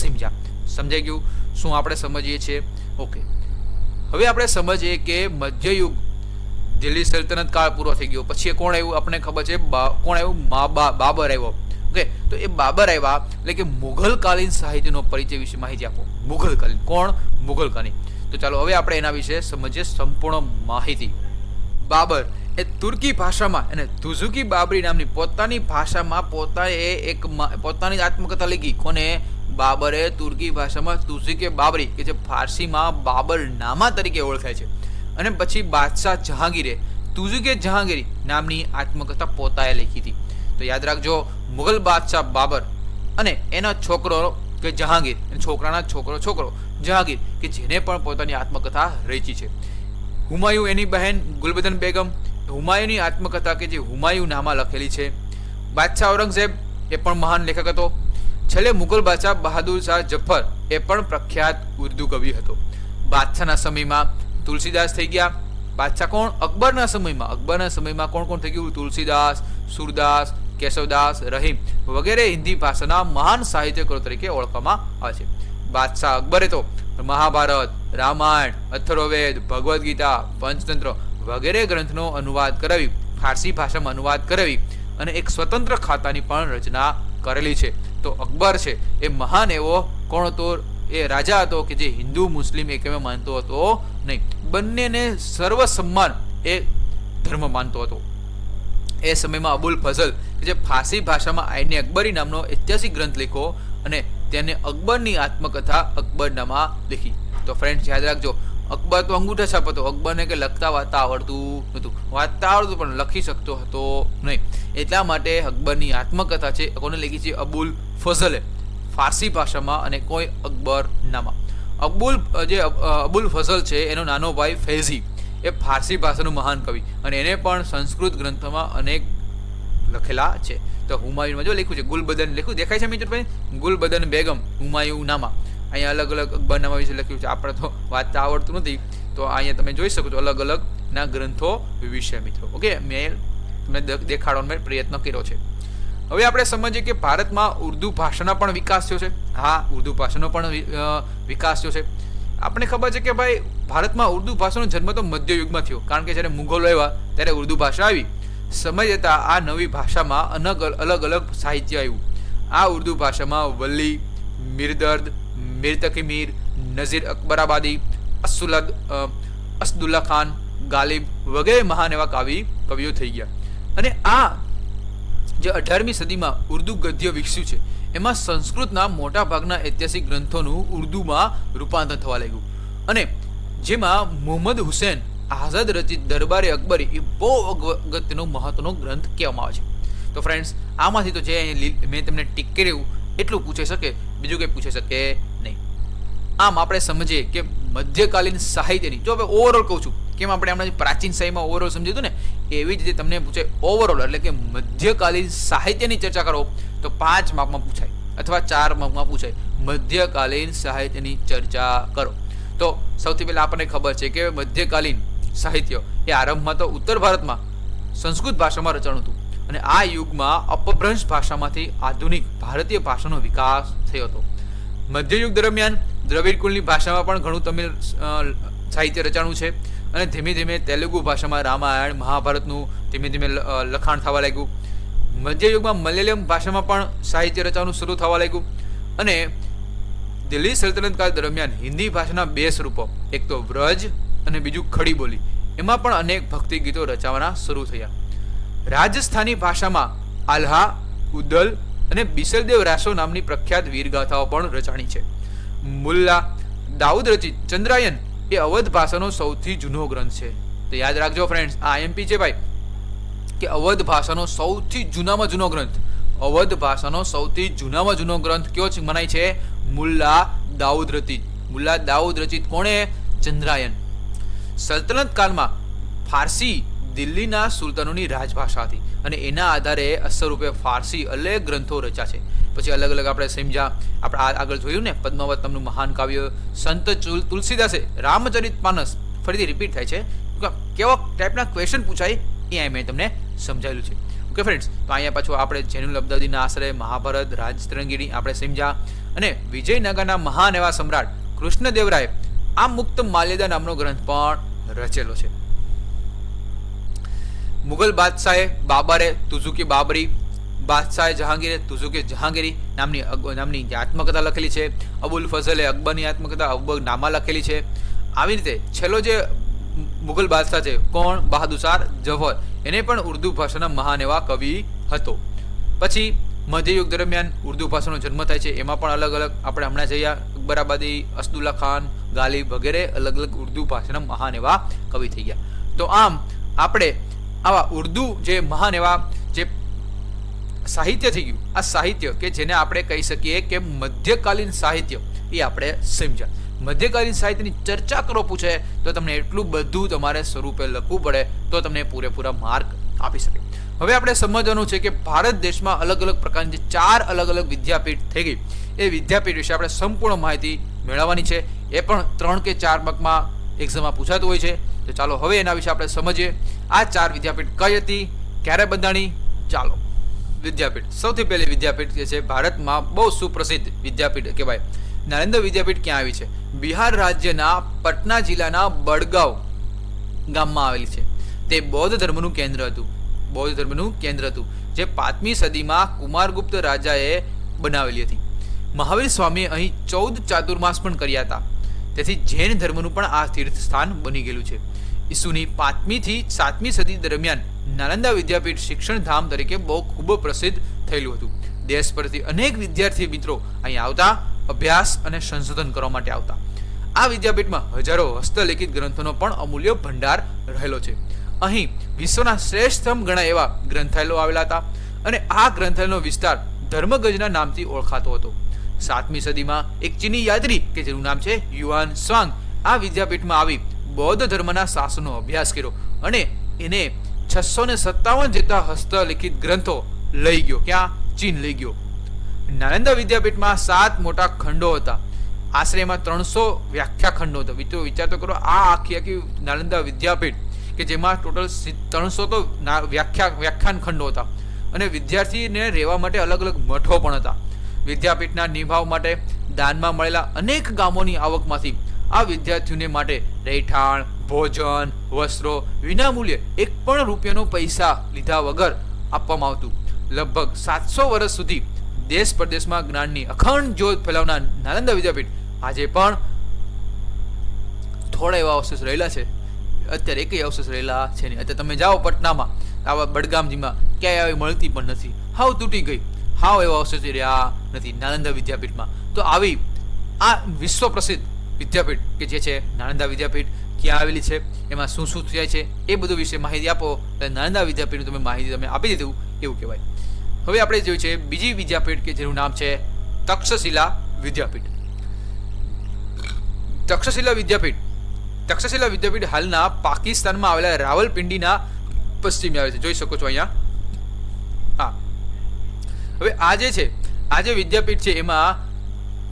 સમજાઈ ગયું. શું આપણે સમજીએ છીએ? ઓકે, હવે આપણે સમજીએ કે મધ્યયુગ દિલ્હી સલ્તનત કાળ પૂરો થઈ ગયો પછી કોણ આવ્યું? આપણે ખબર છે કોણ આવ્યું? બાબર આવ્યો. ઓકે, તો એ બાબર આવ્યા એટલે કે મુઘલકાલીન સાહિત્યનો પરિચય વિશે માહિતી આપો. મુઘલકાલીન કોણ? મુઘલકાલીન. તો ચાલો હવે આપણે એના વિશે સમજીએ સંપૂર્ણ માહિતી. બાબર એ તુર્કી ભાષામાં અને તુઝુકી બાબરી નામની પોતાની ભાષામાં પોતાની આત્મકથા લખી. કોને? બાબરે તુર્કી ભાષામાં તુઝુકી બાબરી, કે જે ફારસીમાં બાબર નામા તરીકે ઓળખાય છે. અને પછી બાદશાહ જહાંગીરે તુઝુકે જહાંગીરી નામની આત્મકથા પોતાએ લખી હતી. તો યાદ રાખજો, મુગલ બાદશાહ બાબર અને એના છોકરો કે જહાંગીર, છોકરાના છોકરો જહાંગીર, કે જેને પણ પોતાની આત્મકથા રચી છે. હુમાયુ એની બહેન ગુલબદન બેગમ, હુમાયુની આત્મકથા કે જે હુમાયુનામા લખેલી છે. બાદશાહ ઔરંગઝેબ એ પણ મહાન લેખક હતો. છેલ્લે મુગલ બાદશાહ બહાદુર શાહ જફર એ પણ પ્રખ્યાત ઉર્દુ કવિ હતો. બાદશાહના સમયમાં તુલસીદાસ થઈ ગયા. બાદશાહ કોણ? અકબરના સમયમાં કોણ કોણ થઈ ગયું? તુલસીદાસ, સુરદાસ, કેશવદાસ, રહીમ વગેરે હિન્દી ભાષાના મહાન સાહિત્યકારો તરીકે ઓળખવામાં આવે છે. બાદશાહ અકબરે તો મહાભારત, રામાયણ, અથર્વવેદ, ભગવદ્ ગીતા, પંચતંત્ર વગેરે ગ્રંથનો અનુવાદ કરાવી, ફારસી ભાષામાં અનુવાદ કરાવી અને એક સ્વતંત્ર ખાતાની પણ રચના કરેલી છે. તો અકબર છે એ મહાન એવો કોણ હતો? એ રાજા હતો કે જે હિન્દુ મુસ્લિમ એકમે માનતો હતો નહીં, બંનેને સર્વ સન્માન એ ધર્મ માનતો હતો. એ સમયમાં અબુલ ફઝલ કે જે ફારસી ભાષામાં આઈન અકબરી નામનો ઐતિહાસિક ગ્રંથ લખ્યો અને તેને અકબરની આત્મકથા અકબરનામા લખી. તો ફ્રેન્ડ્સ યાદ રાખજો, અકબર તો અંગૂઠા છાપ હતો. અકબરને કે લખતા વાંચતા આવડતું નહોતું, વાંચતા આવડતું પણ લખી શકતો હતો નહીં. એટલા માટે અકબરની આત્મકથા છે કોને લખી છે? અબુલ ફઝલે, ફારસી ભાષામાં, અને કોઈ અકબરનામા. અબુલ ફઝલ છે એનો નાનો ભાઈ ફૈઝી એ ફારસી ભાષાનું મહાન કવિ અને એને પણ સંસ્કૃત ગ્રંથોમાં અનેક લખેલા છે. તો હુમાયુમાં જો લખ્યું છે ગુલબદન લખ્યું દેખાય છે મિત્રો ભાઈ, ગુલબદન બેગમ હુમાયુનામા. અહીંયા અલગ અલગ અકબરનામા વિશે લખ્યું છે. આપણે તો વાંચતા આવડતું નથી, તો અહીંયા તમે જોઈ શકો છો અલગ અલગ ના ગ્રંથો વિશે મિત્રો. ઓકે, મેં તમને દેખાડવાનો મેં પ્રયત્ન કર્યો છે. હવે આપણે સમજીએ કે ભારતમાં ઉર્દુ ભાષાના પણ વિકાસ થયો છે. હા, ઉર્દુ ભાષાનો પણ વિકાસ થયો છે. આપણે ખબર છે કે ભાઈ ભારતમાં ઉર્દુ ભાષાનો જન્મ તો મધ્યયુગમાં થયો, કારણ કે જ્યારે મુઘલો આવ્યા ત્યારે ઉર્દુ ભાષા આવી. સમય જતાં આ નવી ભાષામાં અલગ અલગ સાહિત્ય આવ્યું. આ ઉર્દુ ભાષામાં વલી, મિરદર્દ, મીર તકી મીર, નઝીર અકબરાબાદી, અસદુલ્લા ખાન, ગાલિબ વગેરે મહાન એવા કવિઓ થઈ ગયા. અને આ જે 18મી સદીમાં ઉર્દુ ગદ્ય વિકસ્યું છે એમાં સંસ્કૃતના મોટા ભાગના ઐતિહાસિક ગ્રંથોનું ઉર્દુમાં રૂપાંતર થવા લાગ્યું. અને જેમાં મોહમ્મદ હુસૈન આઝાદ રચિત દરબારે અકબરી એ બહુ અગત્યનો મહત્વનો ગ્રંથ કહેવામાં આવે છે. તો ફ્રેન્ડ્સ આમાંથી તો જે મેં તમને ટીક કર્યું એટલું પૂછાઈ શકે, બીજું કંઈ પૂછાઈ શકે નહીં. આમ આપણે સમજીએ કે મધ્યકાલીન સાહિત્યની, જો હવે ઓવરઓલ કહું છું, કેમ આપણે હમણાં પ્રાચીન સાહિત્યમાં ઓવરઓલ સમજી હતું ને, એવી જ રીતે તમને પૂછે ઓવરઓલ એટલે કે મધ્યકાલીન સાહિત્યની ચર્ચા કરો તો 5 માર્કમાં પૂછાય અથવા 4 માર્કમાં પૂછાય. મધ્યકાલીન સાહિત્યની ચર્ચા કરો તો સૌથી પહેલા આપણને ખબર છે કે મધ્યકાલીન સાહિત્ય એ આરંભમાં તો ઉત્તર ભારતમાં સંસ્કૃત ભાષામાં રચાયું હતું અને આ યુગમાં અપભ્રંશ ભાષામાંથી આધુનિક ભારતીય ભાષાનો વિકાસ થયો હતો. મધ્યયુગ દરમિયાન દ્રવિડ કુળની ભાષામાં પણ ઘણું તમિલ સાહિત્ય રચાણું છે અને ધીમે ધીમે તેલુગુ ભાષામાં રામાયણ, મહાભારતનું ધીમે ધીમે લખાણ થવા લાગ્યું. મધ્યયુગમાં મલયાલમ ભાષામાં પણ સાહિત્ય રચાવાનું શરૂ થવા લાગ્યું અને દિલ્હી સલ્તનત કાળ દરમિયાન હિન્દી ભાષાના 2 સ્વરૂપો, એક તો વ્રજ અને બીજું ખડી બોલી, એમાં પણ અનેક ભક્તિ ગીતો રચાવાના શરૂ થયા. રાજસ્થાની ભાષામાં આલ્હા, ઉદલ અને બિસલદેવ રાસો નામની પ્રખ્યાત વીરગાથાઓ પણ રચાણી છે. મુલ્લા દાઉદ રચિત ચંદ્રાયન એ અવધ ભાષાનો સૌથી જૂનો ગ્રંથ છે. તો યાદ રાખજો ફ્રેન્ડ્સ, આ આઈએમપી છે ભાઈ, કે અવધ ભાષાનો સૌથી જૂનામાં જૂનો ગ્રંથ, અવધ ભાષાનો સૌથી જૂનામાં જૂનો ગ્રંથ કયો મનાય છે? મુલ્લા દાઉદ રચિત. મુલ્લા દાઉદ રચિત કોણે? ચંદ્રાયન. સલ્તનત કાળમાં ફારસી દિલ્હીના સુલતાનોની રાજભાષા હતી અને એના આધારે અસરરૂપે ફારસી અનેક ગ્રંથો રચ્યા છે. પછી અલગ અલગ આપણે સમજ્યા, આપણે આગળ જોયું ને પદ્માવત નામનું મહાન કાવ્ય, સંત તુલસીદાસે રામચરિત માનસ, ફરીથી રિપીટ થાય છે, કેવા ટાઈપના ક્વેશ્ચન પૂછાય એ મેં તમને સમજાવેલું છે. ઓકે ફ્રેન્ડ્સ, તો અહીંયા પાછું આપણે જૈનુલ અબ્દાદીના આશરે મહાભારત, રાજતરંગીણી આપણે સમજ્યા અને વિજયનગરના મહાન એવા સમ્રાટ કૃષ્ણદેવરાય આ મુક્ત માલ્યદા નામનો ગ્રંથ પણ રચેલો છે. મુગલ બાદશાહે બાબરે તુઝુકી બાબરી, બાદશાહે જહાંગીરે તુઝુકી જહાંગીરી નામની આત્મકથા લખેલી છે. અબુલ ફઝલે અકબરની આત્મકથા અકબરનામા લખેલી છે. આવી રીતે છેલ્લો જે મુગલ બાદશાહ છે કોણ? બહાદુર શાહ જફર, એને પણ ઉર્દુ ભાષાના મહાન એવા કવિ હતો. પછી મધ્યયુગ દરમિયાન ઉર્દુ ભાષાનો જન્મ થાય છે, એમાં પણ અલગ અલગ આપણે હમણાં જઈએ અકબરાબાદી, અસદુલ્લા ખાન, ગાલિબ વગેરે અલગ અલગ ઉર્દુ ભાષાના મહાન એવા કવિ થઈ ગયા. તો આમ આપણે આવા ઉર્દુ જે મહાન એવા જે સાહિત્ય થઈ ગયું, આ સાહિત્ય કે જેને આપણે કહી શકીએ કે મધ્યકાલીન સાહિત્ય, એ આપણે સમજ્યા. મધ્યકાલીન સાહિત્યની ચર્ચા કરો પૂછે તો તમને એટલું બધું તમારે સ્વરૂપે લખવું પડે તો તમને પૂરેપૂરા માર્ક આપી શકે. હવે આપણે સમજવાનું છે કે ભારત દેશમાં અલગ અલગ પ્રકારની જે 4 અલગ અલગ વિદ્યાપીઠ થઈ ગઈ, એ વિદ્યાપીઠ વિશે આપણે સંપૂર્ણ માહિતી મેળવવાની છે. એ પણ 3 કે 4 માર્કમાં એક્ઝામમાં પૂછાતું હોય છે. તો ચાલો હવે એના વિશે આપણે સમજીએ. આ 4 વિદ્યાપીઠ કઈ હતી, ક્યારે બંધાણી? ચાલો. વિદ્યાપીઠ, સૌથી પહેલી વિદ્યાપીઠ જે છે ભારતમાં બહુ સુપ્રસિદ્ધ વિદ્યાપીઠ કહેવાય, નાલંદા વિદ્યાપીઠ ક્યાં આવી છે? બિહાર રાજ્યના પટના જિલ્લાના બડગાંવ ગામમાં આવેલી છે. તે બૌદ્ધ ધર્મનું કેન્દ્ર હતું. બૌદ્ધ ધર્મનું કેન્દ્ર હતું જે 5મી સદીમાં કુમારગુપ્ત રાજાએ બનાવેલી હતી. મહાવીર સ્વામીએ અહીં 14 ચાતુર્માસ પણ કર્યા હતા. તેથી જૈન ધર્મનું પણ આ તીર્થ સ્થાન બની ગયેલું છે. ઈસુની 5મી થી 7મી સદી દરમિયાન નાલંદા વિદ્યાપીઠ શિક્ષણ ધામ તરીકે બહુ ખૂબ પ્રસિદ્ધ થયેલું હતું. દેશ પરથી અનેક વિદ્યાર્થી મિત્રો અહીં આવતા, અભ્યાસ અને સંશોધન કરવા માટે આવતા. આ વિદ્યાપીઠમાં હજારો હસ્તલિખિત ગ્રંથોનો પણ અમૂલ્ય ભંડાર રહેલો છે. અહીં વિશ્વના શ્રેષ્ઠતમ ગણા એવા ગ્રંથાલયો આવેલા હતા અને આ ગ્રંથાલયનો વિસ્તાર ધર્મગજના નામથી ઓળખાતો હતો. 7મી સદીમાં એક ચીની યાત્રી કે જેનું નામ છે યુઆન સ્વાંગ આ વિદ્યાપીઠમાં આવી બૌદ્ધ ધર્મના શાસનનો અભ્યાસ કર્યો અને એને 657 જેટલા હસ્તલિખિત ગ્રંથો લઈ ગયો. ક્યાં? ચીન લઈ ગયો. નાલંદા વિદ્યાપીઠમાં 7 મોટા ખંડો હતા. આશરે એમાં 300 વ્યાખ્યા ખંડો હતા. મિત્રો વિચાર તો કરો, આ આખી નાલંદા વિદ્યાપીઠ કે જેમાં ટોટલ 300 તો વ્યાખ્યાન ખંડો હતા અને વિદ્યાર્થીને રહેવા માટે અલગ અલગ મઠો પણ હતા. વિદ્યાપીઠના નિભાવ માટે દાનમાં મળેલા અનેક ગામોની આવકમાંથી આ વિદ્યાર્થીઓને માટે રહેઠાણ, ભોજન, વસ્ત્રો વિનામૂલ્યે 1 પણ રૂપિયાનો પૈસા લીધા વગર આપવામાં આવતું. લગભગ 700 વર્ષ સુધી દેશ પ્રદેશમાં જ્ઞાનની અખંડ જ્યોત ફેલાવનાર નાલંદા વિદ્યાપીઠ આજે પણ થોડા એવા અવશેષ રહેલા છે. અત્યારે એકય અવશેષ રહેલા છે નહીં. અત્યારે તમે જાઓ પટનામાં, આવા બડગામજીમાં, ક્યાંય આવી મળતી પણ નથી. હાવ તૂટી ગઈ, હાવ એવા અવશેષ રહ્યા નથી નાલંદા વિદ્યાપીઠમાં. તો આવી આ વિશ્વ પ્રસિદ્ધ વિદ્યાપીઠ કે જે છે નાલંદા વિદ્યાપીઠ ક્યાં આવેલી છે, એમાં શું શું થાય છે, એ બધું વિશે માહિતી આપો એટલે નાલંદા વિદ્યાપીઠનું તમે માહિતી તમે આપી દીધું એવું કહેવાય. હવે આપણે જોયું છે બીજી વિદ્યાપીઠ કે જેનું નામ છે તક્ષશિલા વિદ્યાપીઠ. તક્ષશિલા વિદ્યાપીઠ તક્ષશિલા વિદ્યાપીઠ હાલના પાકિસ્તાનમાં આવેલા રાવલપિંડીના પશ્ચિમે આવે છે. જોઈ શકો છો અહીંયા. હા, હવે આ જે છે, આ જે વિદ્યાપીઠ છે એમાં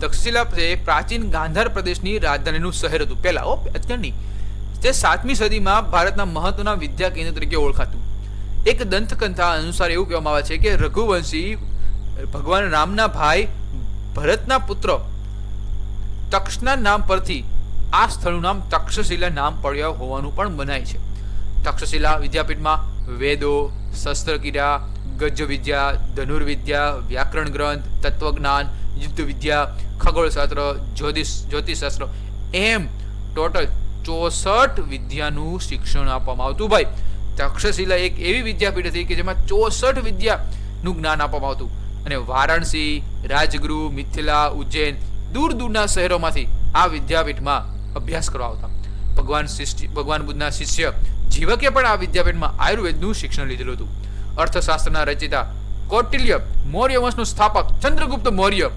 તક્ષશિલા પ્રાચીન ગાંધાર પ્રદેશની રાજધાનીનું શહેર હતું પહેલા, અત્યારની. તે 7મી સદીમાં ભારતના મહત્વના વિદ્યા કેન્દ્ર તરીકે ઓળખાતું. એક દંતકથા અનુસાર એવું કહેવામાં આવે છે કે રઘુવંશી ભગવાન રામના ભાઈ ભરતના પુત્ર તક્ષના નામ પરથી આ સ્થળનું નામ તક્ષશિલા નામ પડ્યા હોવાનું પણ મનાય છે. તક્ષશિલા વિદ્યાપીઠમાં વેદો, શસ્ત્રક્રિયા, ગજ્જવિદ્યા, ધનુર્વિદ્યા, વ્યાકરણ ગ્રંથ, તત્વજ્ઞાન, યુદ્ધ વિદ્યા, ખગોળશાસ્ત્ર, જ્યોતિષશાસ્ત્ર એમ ટોટલ 64 વિદ્યાનું શિક્ષણ આપવામાં આવતું. ભાઈ, તક્ષશિલા એક એવી વિદ્યાપીઠ હતી કે જેમાં 64 વિદ્યાનું જ્ઞાન આપવામાં આવતું અને વારાણસી, રાજગૃહ, મિથિલા, ઉજ્જૈન દૂર દૂરના શહેરોમાંથી આ વિદ્યાપીઠમાં અભ્યાસ કરવા આવતા. ભગવાન બુદ્ધના શિષ્ય જીવકે પણ આ વિદ્યાપીઠમાં આયુર્વેદનું શિક્ષણ લીધેલું હતું. અર્થશાસ્ત્રના રચિતા કૌટિલ્ય, મૌર્ય વંશનું સ્થાપક ચંદ્રગુપ્ત મૌર્ય,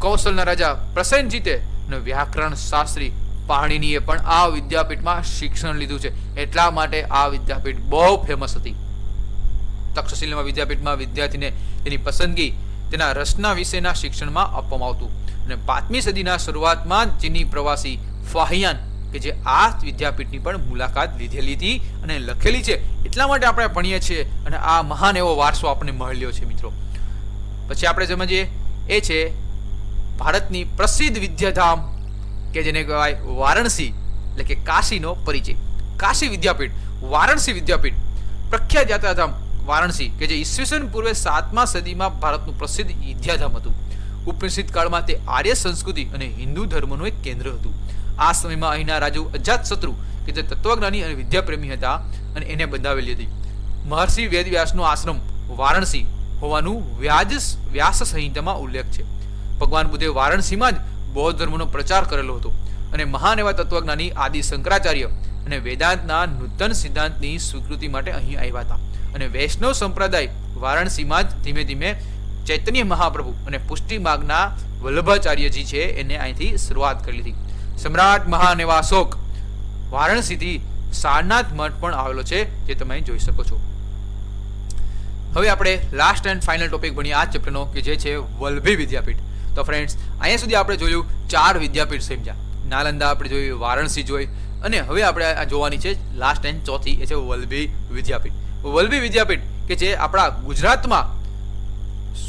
કૌશલના રાજા પ્રસેનજીતે અને વ્યાકરણ શાસ્ત્રી પાણિનીએ પણ આ વિદ્યાપીઠમાં શિક્ષણ લીધું છે. એટલા માટે આ વિદ્યાપીઠ બહુ ફેમસ હતી. તક્ષશિલા વિદ્યાપીઠમાં વિદ્યાર્થીને તેની પસંદગી તેના રસના વિશેના શિક્ષણમાં આપવામાં આવતું અને 5મી સદીના શરૂઆતમાં ચીની પ્રવાસી ફાહિયાન કે જે આ વિદ્યાપીઠની પણ મુલાકાત લીધેલી હતી અને લખેલી છે. એટલા માટે આપણે ભણીએ છીએ અને આ મહાન એવો વારસો આપણને મળ્યો છે મિત્રો. પછી આપણે સમજીએ એ છે ભારતની પ્રસિદ્ધ વિદ્યાધામ કે જેને કહેવાય વારાણસી, એટલે કે કાશીનો પરિચય. કાશી વિદ્યાપીઠ, વારાણસી વિદ્યાપીઠ, પ્રખ્યાત યાત્રાધામ વારાણસી કે જે ઈસવીસન પૂર્વે 7મા સદીમાં ભારતનું પ્રસિદ્ધ વિદ્યાધામ હતું. ઉપનિષદ કાળમાં તે આર્ય સંસ્કૃતિ અને હિન્દુ ધર્મનું એક કેન્દ્ર હતું. આ સમયમાં અહીંના રાજુ અજાતશત્રુ કે જે તત્વજ્ઞાની અને વિદ્યાપ્રેમી હતા અને એને બંધાવેલી હતી. મહર્ષિ વેદવ્યાસનો આશ્રમ વારાણસી હોવાનું વ્યાસ સંહિતામાં ઉલ્લેખ છે. ભગવાન બુદ્ધે વારાણસીમાં જ બૌદ્ધ ધર્મનો પ્રચાર કરેલો હતો અને મહાન એવા તત્વજ્ઞાની આદિ શંકરાચાર્ય અને વેદાંતના નૂતન સિદ્ધાંતની સ્વીકૃતિ માટે અહીં આવ્યા હતા અને વૈષ્ણવ સંપ્રદાય વારાણસીમાં જ ધીમે ધીમે ચૈતન્ય મહાપ્રભુ અને પુષ્ટિ માર્ગના વલ્લભાચાર્યજી છે એને અહીંથી શરૂઆત કરી હતી. સમ્રાટ મહાન એવા અશોક વારાણસીથી સારનાથ મઠ પણ આવેલો છે, જે તમે જોઈ શકો છો. હવે આપણે લાસ્ટ એન્ડ ફાઇનલ ટોપિક ભણીએ આ ચેપ્ટરનો, કે જે છે વલ્લભી વિદ્યાપીઠ. તો ફ્રેન્ડ્સ, અહીંયા સુધી આપણે જોયું 4 વિદ્યાપીઠ સમજ્યા. નાલંદા આપણે જોયું, વારાણસી જોઈ, અને હવે આપણે આ જોવાની છે લાસ્ટ એન્ડ ચોથી, એ છે વલ્લભી વિદ્યાપીઠ. વલ્લભી વિદ્યાપીઠ કે જે આપણા ગુજરાતમાં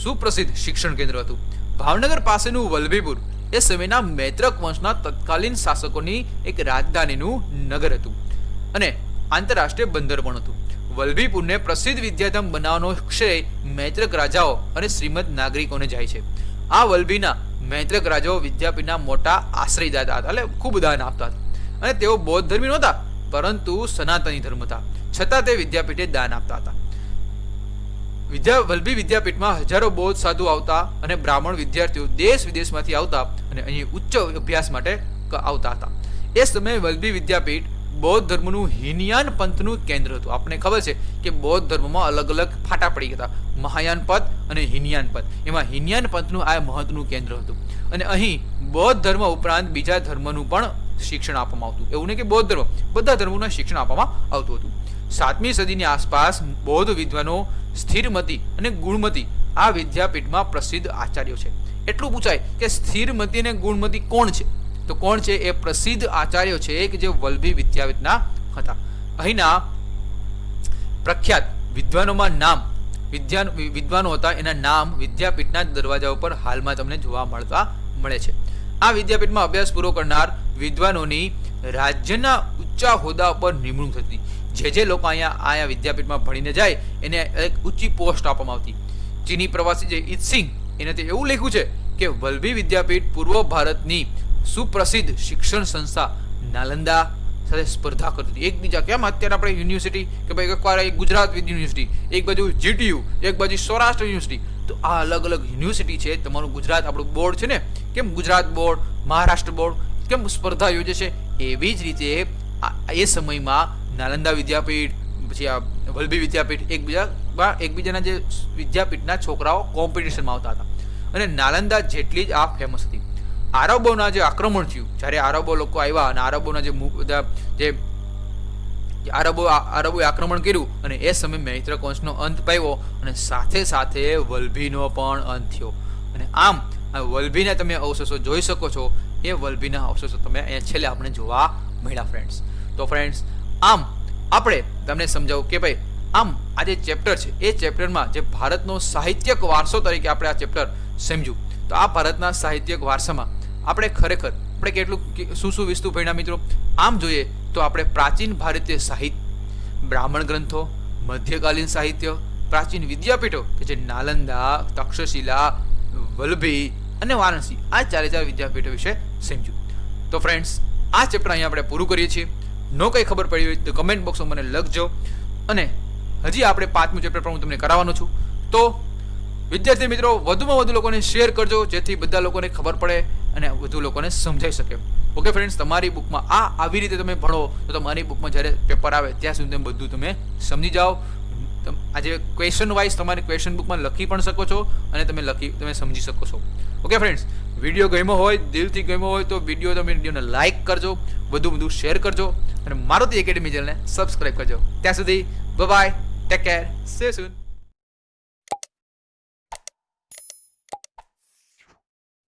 સુપ્રસિદ્ધ શિક્ષણ કેન્દ્ર હતું. ભાવનગર પાસેનું વલ્લભીપુર એ સમયના મૈત્રક વંશના તત્કાલીન શાસકોની એક રાજધાનીનું નગર હતું અને આંતરરાષ્ટ્રીય બંદર પણ હતું. વલ્લભીપુરને પ્રસિદ્ધ વિદ્યાધામ બનાવવાનો શ્રેય મૈત્રક રાજાઓ અને શ્રીમંત નાગરિકોને જાય છે. આ વલ્લભીના મૈત્રક રાજાઓ વિદ્યાપીઠના મોટા આશ્રયદાતા હતા, એટલે ખૂબ દાન આપતા હતા, અને તેઓ બૌદ્ધ ધર્મી નહોતા, પરંતુ સનાતની ધર્મ હતા, છતાં તે વિદ્યાપીઠે દાન આપતા હતા. વલ્લભી વિદ્યાપીઠમાં હજારો બૌદ્ધ સાધુ આવતા અને બ્રાહ્મણ વિદ્યાર્થીઓ દેશ વિદેશમાંથી આવતા અને અહીં ઉચ્ચ અભ્યાસ માટે આવતા હતા. એ સમયે વલ્લભી વિદ્યાપીઠ બૌદ્ધ ધર્મનું હિનયાન પંથનું કેન્દ્ર હતું. આપણને ખબર છે કે બૌદ્ધ ધર્મમાં અલગ અલગ ફાટા પડી ગયા હતા, મહાયાન પંથ અને હિનયાન પંથ. એમાં હિનયાન પંથનું આ મહત્વનું કેન્દ્ર હતું, અને અહીં બૌદ્ધ ધર્મ ઉપરાંત બીજા ધર્મનું પણ શિક્ષણ આપવામાં આવતું. એવું નહીં કે બૌદ્ધ ધર્મ, બધા ધર્મોનું શિક્ષણ આપવામાં આવતું હતું. 7મી સદીની આસપાસ બૌદ્ધ વિદ્વાનો સ્થિરમતી અને ગુણમતી આ વિદ્યાપીઠમાં પ્રસિદ્ધ આચાર્યો છે. એટલું પૂછાય કે સ્થિરમતી અને ગુણમતી કોણ છે? તો કોણ છે? એ પ્રસિદ્ધ આચાર્યો છે કે જે વલ્લભી વિદ્યાપીઠના હતા. અહીંના પ્રખ્યાત વિદ્વાનોમાં વિદ્વાનો હતા, એના નામ વિદ્યાપીઠના દરવાજા ઉપર હાલમાં તમને જોવા મળે છે. આ વિદ્યાપીઠમાં અભ્યાસ પૂરો કરનાર વિદ્વાનોની રાજ્યના ઊંચા હોદ્દા પર નિમણૂક થતી. જે લોકો અહીંયા વિદ્યાપીઠમાં ભણીને જાય એને એક ઊંચી પોસ્ટ આપવામાં આવતી. ચીની પ્રવાસી જે ઇત્સિંગ, એને તે એવું લખ્યું છે કે વલ્લભી વિદ્યાપીઠ પૂર્વ ભારતની સુપ્રસિદ્ધ શિક્ષણ સંસ્થા નાલંદા સાથે સ્પર્ધા કરતી હતી. એકબીજા, કેમ અત્યારે આપણે યુનિવર્સિટી કે ભાઈ એકવાર એક ગુજરાત યુનિવર્સિટી, એક બાજુ GTU, એક બાજુ સૌરાષ્ટ્ર યુનિવર્સિટી, તો આ અલગ અલગ યુનિવર્સિટી છે. તમારું ગુજરાત, આપણું બોર્ડ છે ને, કેમ ગુજરાત બોર્ડ, મહારાષ્ટ્ર બોર્ડ કેમ સ્પર્ધા યોજે છે, એવી જ રીતે એ સમયમાં નાલંદા વિદ્યાપીઠ, પછી આ વલ્લભી વિદ્યાપીઠ એકબીજાના જે વિદ્યાપીઠના છોકરાઓ કોમ્પિટિશનમાં આવતા હતા. અને નાલંદા જેટલી જ આ ફેમસ હતી. આરબોના જે આક્રમણ થયું, જ્યારે આરબો લોકો આવ્યા અને આરબોના આરબોએ આક્રમણ કર્યું, અને એ સમયે મૈત્રક વંશનો અંત પામ્યો, અને સાથે સાથે વલ્લભીનો પણ અંત થયો. અને આમ વલ્લભીના તમે અવશેષો જોઈ શકો છો. એ વલ્લભીના અવશેષો તમે અહીંયા છેલ્લે આપણે જોવા મળ્યા ફ્રેન્ડ્સ. તો ફ્રેન્ડ્સ, આમ આપણે તમને સમજાવું કે ભાઈ આમ આ જે ચેપ્ટર છે, એ ચેપ્ટરમાં જે ભારતનો સાહિત્યક વારસો તરીકે આપણે આ ચેપ્ટર સમજ્યું, તો આ ભારતના સાહિત્યક વારસામાં આપણે ખરેખર કેટલું શું વિસ્તુ ભણ્યા મિત્રો. આમ જોઈએ તો આપણે પ્રાચીન ભારતીય સાહિત્ય, બ્રાહ્મણ ગ્રંથો, મધ્યકાલીન સાહિત્ય, પ્રાચીન વિદ્યાપીઠો કે જે નાલંદા, તક્ષશિલા, વલ્લભી અને વારાણસી, આ 4 વિદ્યાપીઠો વિશે સમજ્યું. તો ફ્રેન્ડ્સ, આ ચેપ્ટર અહીંયા આપણે પૂરું કરીએ છીએ. નો કંઈ ખબર પડી હોય તો કમેન્ટ બોક્સમાં મને લખજો, અને હજી આપણે 5મું ચેપ્ટર પણ હું તમને કરાવવાનો છું. તો વિદ્યાર્થી મિત્રો, વધુમાં વધુ લોકોને શેર કરજો, જેથી બધા લોકોને ખબર પડે અને વધુ લોકોને સમજાઈ શકે. ઓકે ફ્રેન્ડ્સ, તમારી બુકમાં આવી રીતે તમે ભણો તો તમારી બુકમાં જ્યારે પેપર આવે ત્યાં સુધી બધું તમે સમજી જાઓ. આજે ક્વેશ્ચન વાઇઝ તમારી ક્વેશ્ચન બુકમાં લખી પણ શકો છો, અને તમે સમજી શકો છો. ઓકે ફ્રેન્ડ્સ, વિડીયો ગમ્યો હોય, દિલથી ગમ્યો હોય તો વિડીયોને લાઇક કરજો, બધું શેર કરજો, અને મારુતિ એકેડમી ચેનલને સબસ્ક્રાઇબ કરજો. ત્યાં સુધી bye bye, take care, C you soon.